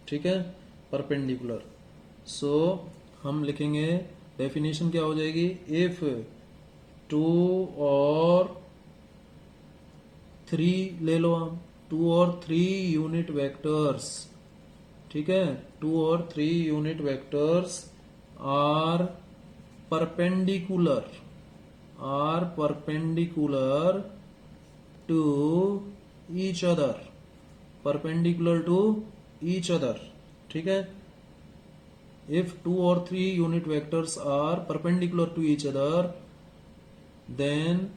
ठीक है, परपेंडिकुलर। सो हम लिखेंगे, डेफिनेशन क्या हो जाएगी, इफ 2 और 3 ले लो हम, 2 और 3 यूनिट वेक्टर्स, ठीक है, 2 और 3 unit vectors are perpendicular to each other, ठीक है। If 2 or 3 unit vectors are perpendicular to each other, then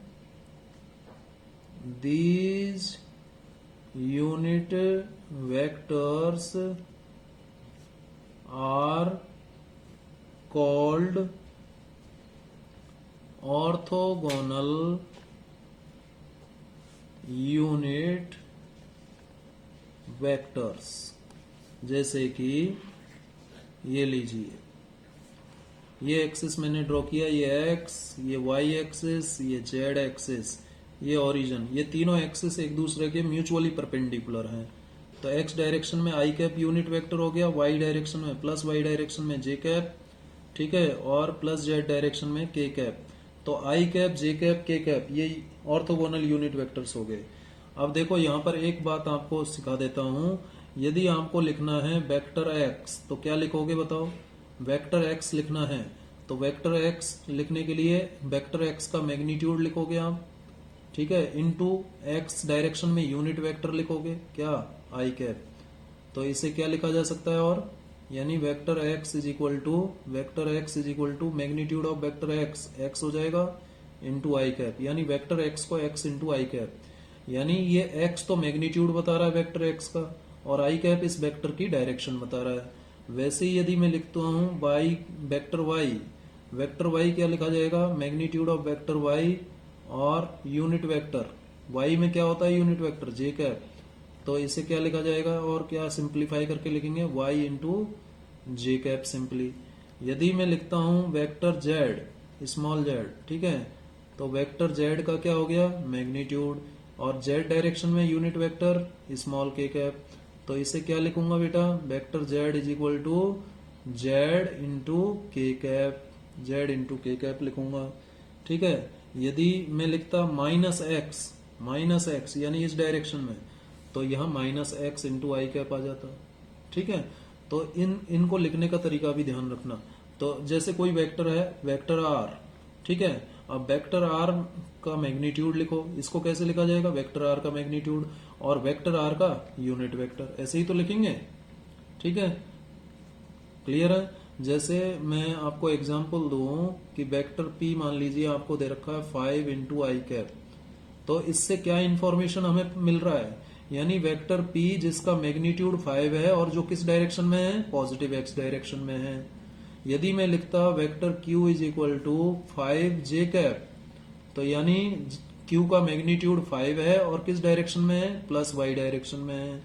these unit vectors are called orthogonal unit vectors। जैसे कि ये लीजिए, ये एक्सिस मैंने ड्रॉ किया, ये एक्स, ये वाई एक्सिस, ये जेड एक्सिस, ये ओरिजिन, ये तीनों एक्सिस एक दूसरे के म्यूचुअली परपेंडिकुलर हैं। तो एक्स डायरेक्शन में आई कैप यूनिट वेक्टर हो गया, वाई डायरेक्शन में प्लस वाई डायरेक्शन में जे कैप, ठीक है, और प्लस जेड डायरेक्शन में के कैप। तो आई कैप, जे कैप, के कैप, ये ऑर्थोगोनल यूनिट वेक्टर्स हो गए। अब देखो यहां पर एक बात आपको सिखा देता हूं, यदि आपको लिखना है वेक्टर एक्स तो क्या लिखोगे बताओ, वेक्टर एक्स लिखना है तो वेक्टर एक्स लिखने के लिए वेक्टर एक्स का मैग्नीट्यूड लिखोगे आप, ठीक है, इनटू एक्स डायरेक्शन में यूनिट वेक्टर लिखोगे क्या, आई कैप। तो इसे क्या लिखा जा सकता है, और यानी vector X is equal to magnitude of vector X, X हो जाएगा इंटू आई कैप, यानी वेक्टर एक्स को एक्स इंटू आई कैप, यानी ये एक्स तो मैग्नीट्यूड बता रहा है वेक्टर एक्स का, और आई कैप इस वेक्टर की डायरेक्शन बता रहा है। वैसे ही यदि मैं लिखता हूं वाई वेक्टर वाई क्या लिखा जाएगा, मैग्नीट्यूड ऑफ वेक्टर वाई और यूनिट वेक्टर वाई में क्या होता है, यूनिट वेक्टर जे कैप, तो इसे क्या लिखा जाएगा, और क्या सिंप्लीफाई करके लिखेंगे वाई इंटू जे कैप सिंपली। यदि मैं लिखता हूं वेक्टर जेड स्मॉल जेड, ठीक है, तो वेक्टर जेड का क्या हो गया, मैग्नीट्यूड, और जेड डायरेक्शन में unit vector small K cap, तो इसे क्या लिखूंगा बेटा, vector Z is equal to Z into K cap लिखूंगा, ठीक है। यदि मैं लिखता माइनस एक्स यानी इस डायरेक्शन में, तो यहां minus x into I cap आ जाता, ठीक है। तो इनको लिखने का तरीका भी ध्यान रखना। तो जैसे कोई वेक्टर है वेक्टर आर, ठीक है, अब वेक्टर आर का मैग्नीट्यूड लिखो, इसको कैसे लिखा जाएगा, वेक्टर आर का मैग्नीट्यूड और वेक्टर आर का यूनिट वेक्टर, ऐसे ही तो लिखेंगे, ठीक है, क्लियर है। जैसे मैं आपको एग्जांपल दूं कि वेक्टर पी मान लीजिए आपको दे रखा है 5 इंटू आई कैप, तो इससे क्या इंफॉर्मेशन हमें मिल रहा है, यानी वेक्टर पी जिसका मैग्नीट्यूड 5 है और जो किस डायरेक्शन में है, पॉजिटिव एक्स डायरेक्शन में है। यदि मैं लिखता vector Q is equal to 5 J cap, तो यानी क्यू का मैग्नीट्यूड 5 है और किस डायरेक्शन में है, प्लस वाई डायरेक्शन में है।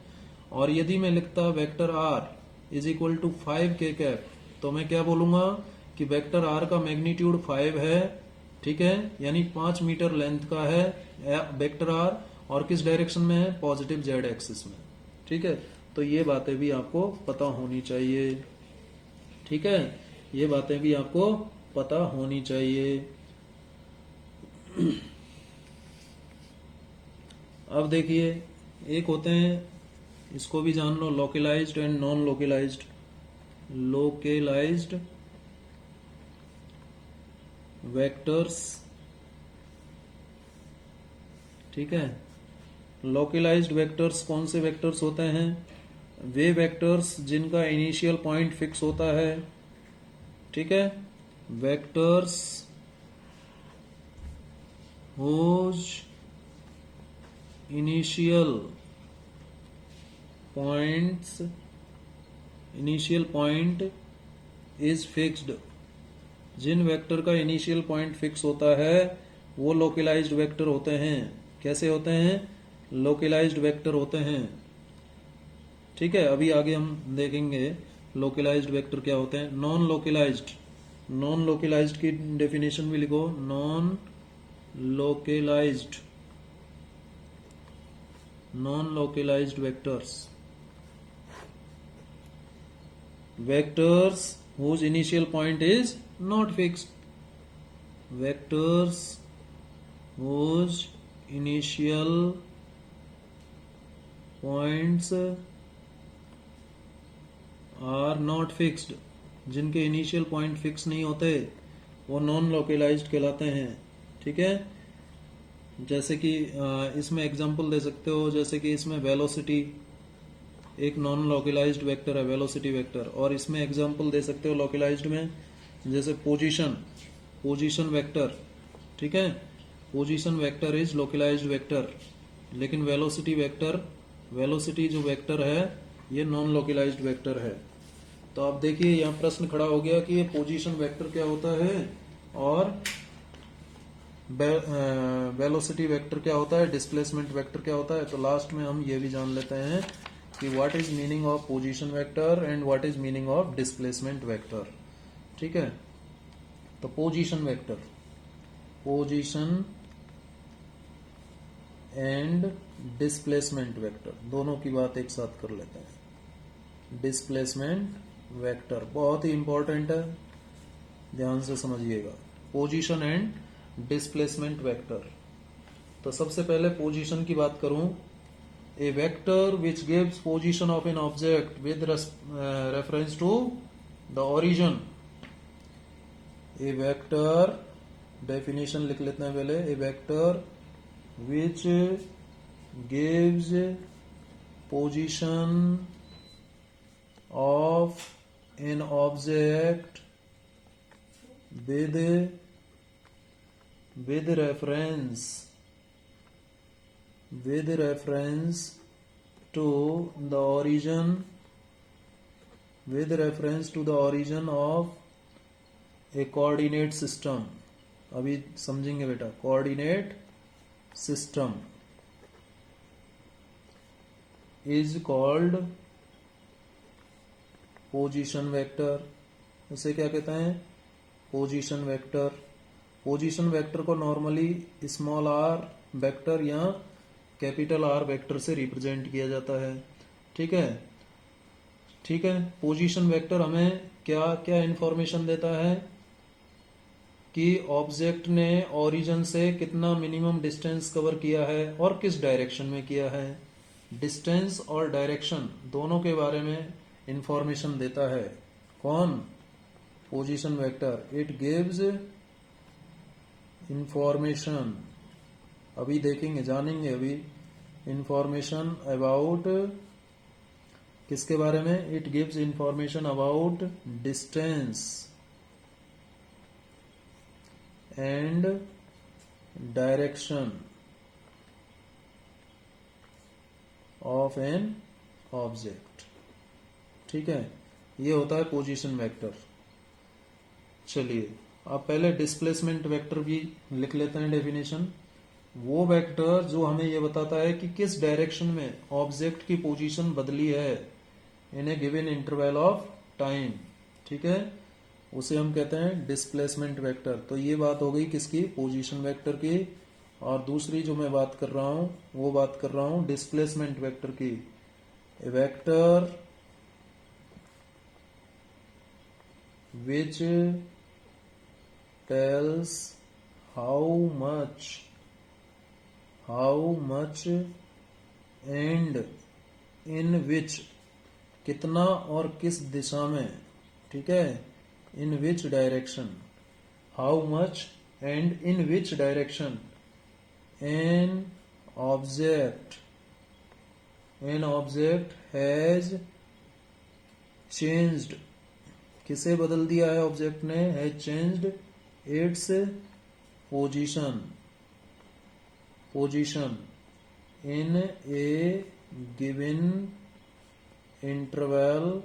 और यदि मैं लिखता vector R is equal to 5 K cap, तो मैं क्या बोलूंगा कि वेक्टर आर का मैग्नीट्यूड 5 है, ठीक है, यानी 5 मीटर लेंथ का है वेक्टर आर, और किस डायरेक्शन में है, पॉजिटिव जेड एक्सिस में, ठीक है। तो ये बातें भी आपको पता होनी चाहिए, ठीक है, ये बातें भी आपको पता होनी चाहिए। अब देखिए एक होते हैं, इसको भी जान लो, localized and non localized vectors, ठीक है। लोकलाइज्ड वेक्टर्स कौन से वेक्टर्स होते हैं, वे वेक्टर्स जिनका इनिशियल पॉइंट फिक्स होता है, ठीक है, vectors whose initial point is fixed, जिन वेक्टर का इनिशियल पॉइंट फिक्स होता है वो लोकलाइज्ड वेक्टर होते हैं। कैसे होते हैं, लोकलाइज्ड वेक्टर होते हैं, ठीक है। अभी आगे हम देखेंगे लोकलाइज्ड वेक्टर क्या होते हैं। नॉन लोकलाइज्ड की डेफिनेशन भी लिखो, non localized vectors whose initial point is not fixed, vectors whose initial points are not fixed, जिनके इनिशियल पॉइंट फिक्स नहीं होते वो नॉन लोकलाइज्ड कहलाते हैं, ठीक है। जैसे कि इसमें एग्जांपल दे सकते हो, जैसे कि इसमें वेलोसिटी एक नॉन लोकलाइज्ड वेक्टर है, वेलोसिटी वेक्टर, और इसमें एग्जांपल दे सकते हो लोकलाइज्ड में, जैसे पोजीशन वेक्टर, ठीक है, position vector is localized vector, लेकिन वेलोसिटी जो वेक्टर है ये नॉन लोकलाइज्ड वेक्टर है। तो आप देखिए यहाँ प्रश्न खड़ा हो गया कि ये पोजीशन वेक्टर क्या होता है और वेलोसिटी वेक्टर क्या होता है, डिस्प्लेसमेंट वेक्टर क्या होता है। तो लास्ट में हम ये भी जान लेते हैं कि what is meaning of position vector and what is meaning of displacement vector, ठीक है। तो पोजीशन एंड डिस्प्लेसमेंट वेक्टर दोनों की बात एक साथ कर लेते हैं। डिस्प्लेसमेंट वेक्टर बहुत ही इंपॉर्टेंट है, ध्यान से समझिएगा, पोजीशन एंड डिस्प्लेसमेंट वेक्टर। तो सबसे पहले पोजीशन की बात करूं, a vector which gives position of an object with reference to the origin, a vector, definition लिख लेते हैं पहले, a vector which gives position of an object with reference to the origin of a coordinate system. अभी समझेंगे बेटा, coordinate system is called position vector. उसे क्या कहते हैं? Position vector. पोजीशन वेक्टर को नॉर्मली स्मॉल आर वेक्टर या capital R vector से रिप्रेजेंट किया जाता है। ठीक है, ठीक है। पोजीशन वेक्टर हमें क्या क्या इंफॉर्मेशन देता है कि ऑब्जेक्ट ने ओरिजिन से कितना मिनिमम डिस्टेंस कवर किया है और किस डायरेक्शन में किया है। डिस्टेंस और डायरेक्शन दोनों के बारे में इंफॉर्मेशन देता है। कौन? Position vector. It gives information, अभी देखेंगे, जानेंगे अभी, इंफॉर्मेशन अबाउट, किसके बारे में? It gives information about distance and direction of an object. ठीक है, ये होता है पोजीशन वेक्टर। चलिए अब पहले डिस्प्लेसमेंट वेक्टर भी लिख लेते हैं डेफिनेशन। वो वेक्टर जो हमें ये बताता है कि किस डायरेक्शन में ऑब्जेक्ट की पोजीशन बदली है इन ए गिवन इंटरवल ऑफ टाइम। ठीक है, उसे हम कहते हैं डिस्प्लेसमेंट वेक्टर। तो ये बात हो गई किसकी? पोजीशन वेक्टर की। और दूसरी जो मैं बात कर रहा हूं वो बात कर रहा हूं डिस्प्लेसमेंट वेक्टर की। A vector which tells how much and in which, कितना और किस दिशा में। ठीक है, in which direction, how much and in which direction an object has changed, किसे बदल दिया है ऑब्जेक्ट ने? has changed its position in a given interval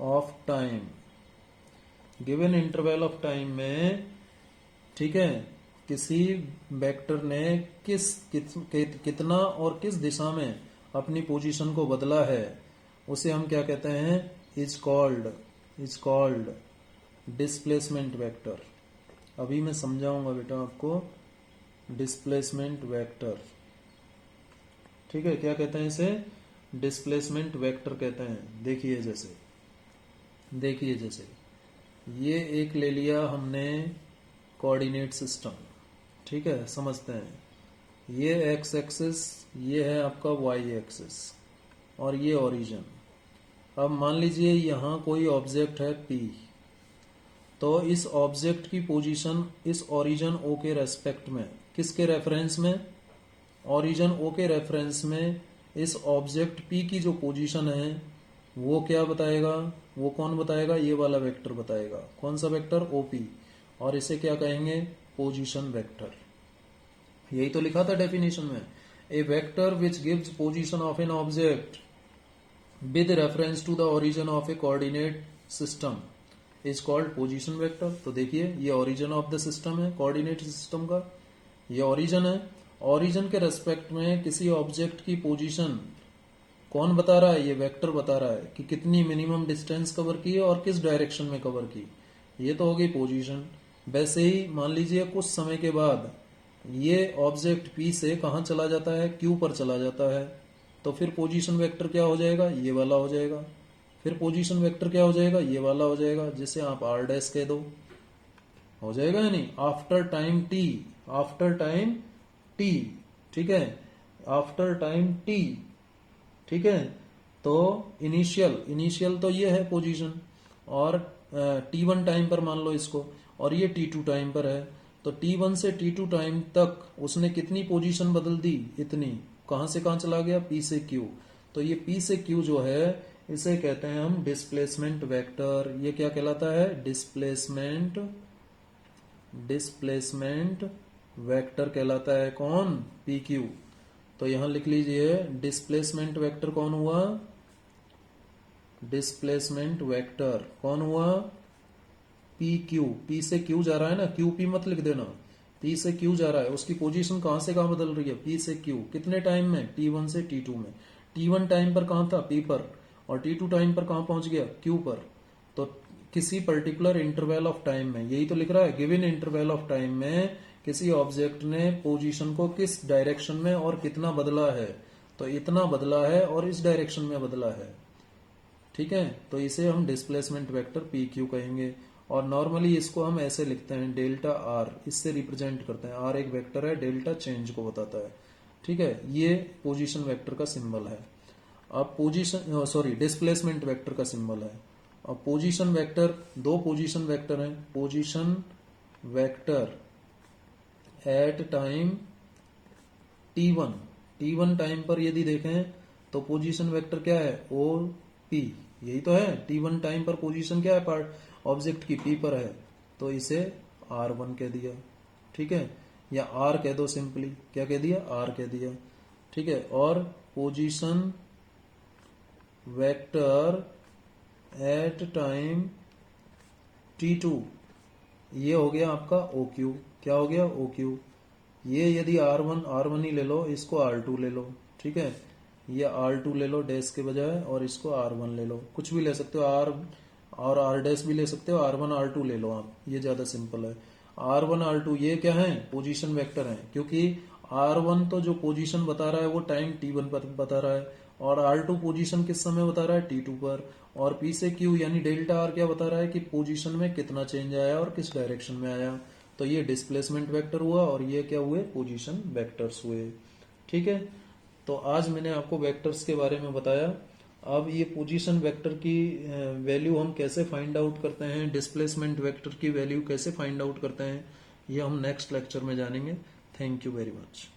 of time, given interval of time में। ठीक है, किसी वेक्टर ने कितना और किस दिशा में अपनी पोजीशन को बदला है, उसे हम क्या कहते हैं? Is called displacement vector. अभी मैं समझाऊंगा बेटा आपको डिस्प्लेसमेंट वेक्टर। ठीक है, क्या कहते हैं इसे? डिस्प्लेसमेंट वेक्टर कहते हैं। देखिए जैसे ये एक ले लिया हमने कोऑर्डिनेट सिस्टम। ठीक है, समझते हैं। ये एक्स एक्सिस, ये है आपका वाई एक्सिस और ये ओरिजिन। अब मान लीजिए यहां कोई ऑब्जेक्ट है P, तो इस ऑब्जेक्ट की पोजीशन इस ओरिजिन O के रेस्पेक्ट में, किसके रेफरेंस में? ओरिजिन O के रेफरेंस में इस ऑब्जेक्ट P की जो पोजीशन है वो क्या बताएगा? वो कौन बताएगा? ये वाला वेक्टर बताएगा। कौन सा वेक्टर? OP। और इसे क्या कहेंगे? Position vector. यही तो लिखा था डेफिनेशन में, a vector which gives position of an object with reference to the origin of a coordinate system is called position vector. तो देखिए, ये ओरिजिन ऑफ द सिस्टम है, कोऑर्डिनेट सिस्टम का ये ओरिजिन है। ओरिजिन के रेस्पेक्ट में किसी ऑब्जेक्ट की पोजीशन कौन बता रहा है? ये वेक्टर बता रहा है कि कितनी मिनिमम डिस्टेंस कवर की है और किस डायरेक्शन में कवर की। ये तो हो गई पोजीशन। वैसे ही मान लीजिए कुछ समय के बाद ये ऑब्जेक्ट P से कहां चला जाता है? Q पर चला जाता है। तो फिर पोजीशन वेक्टर क्या हो जाएगा? ये वाला हो जाएगा। फिर पोजीशन वेक्टर क्या हो जाएगा? ये वाला हो जाएगा, जिसे आप R डैश कह दो। हो जाएगा या नहीं? After time T। ठीक है, आफ्टर टाइम T। ठीक है, तो इनिशियल तो ये है पोजीशन, और t1 टाइम पर मान लो इसको, और ये t2 टाइम पर है। तो t1 से t2 टाइम तक उसने कितनी पोजीशन बदल दी, इतनी। कहां से कहां चला गया, p से q। तो ये p से q जो है इसे कहते हैं हम डिस्प्लेसमेंट वेक्टर। ये क्या कहलाता है, डिस्प्लेसमेंट वेक्टर कहलाता है। कौन, pq। तो यहां लिख लीजिए डिस्प्लेसमेंट वेक्टर कौन हुआ, डिस्प्लेसमेंट वेक्टर कौन हुआ, पी क्यू। पी से क्यू जा रहा है ना, क्यू पी मत लिख देना, पी से क्यू जा रहा है, उसकी पोजीशन कहां से कहां बदल रही है, पी से क्यू। कितने टाइम में, T1 से T2 में। T1 टाइम पर कहां था, पी पर, और T2 टाइम पर कहां पहुंच गया, क्यू पर। तो किसी पर्टिकुलर इंटरवल ऑफ टाइम में, यही तो लिख रहा है, गिवन इंटरवल ऑफ टाइम में किसी ऑब्जेक्ट ने पोजीशन को किस डायरेक्शन में और कितना बदला है। तो इतना बदला है और इस डायरेक्शन में बदला है, ठीक है। तो इसे हम डिस्प्लेसमेंट वेक्टर पी क्यू कहेंगे। और नॉर्मली इसको हम ऐसे लिखते हैं, डेल्टा आर, इससे रिप्रेजेंट करते हैं। आर एक वेक्टर है, डेल्टा चेंज को बताता है, ठीक है। ये पोजीशन वेक्टर का सिंबल है। अब डिस्प्लेसमेंट वेक्टर का सिंबल है। अब पोजीशन वेक्टर, दो पोजीशन वेक्टर हैं। Position vector at time t1 time पर यदि देखें तो पोजीशन वेक्टर क्या है, ओ पी, यही तो है। t1 टाइम पर पोजीशन क्या है, पार्ट ऑब्जेक्ट की p पर है, तो इसे r1 कह दिया, ठीक है। या r कह दो सिंपली, क्या कह दिया, r कह दिया, ठीक है। और position vector at time t2, ये हो गया आपका OQ। क्या हो गया, OQ। ये यदि R1 ही ले लो, इसको R2 ले लो, ठीक है। ये R2 ले लो डैश के बजाय, और इसको R1 ले लो। कुछ भी ले सकते हो, R और R डैश भी ले सकते हो, R1 R2 ले लो आप, ये ज्यादा सिंपल है। R1 R2 ये क्या है, पोजीशन वेक्टर है, क्योंकि R1 तो जो पोजीशन बता रहा है वो टाइम T1 पर बता रहा है, और R2 पोजीशन किस समय बता रहा है, T2 पर। और P से Q यानी डेल्टा R क्या बता रहा है कि पोजीशन में कितना चेंज आया और किस डायरेक्शन में आया। तो ये डिस्प्लेसमेंट वेक्टर हुआ, और ये क्या हुए, पोजीशन वेक्टर्स हुए, ठीक है। तो आज मैंने आपको वेक्टर्स के बारे में बताया। अब ये पोजीशन वेक्टर की वैल्यू हम कैसे फाइंड आउट करते हैं, डिस्प्लेसमेंट वेक्टर की वैल्यू कैसे फाइंड आउट करते हैं, ये हम नेक्स्ट लेक्चर में जानेंगे। Thank you very much.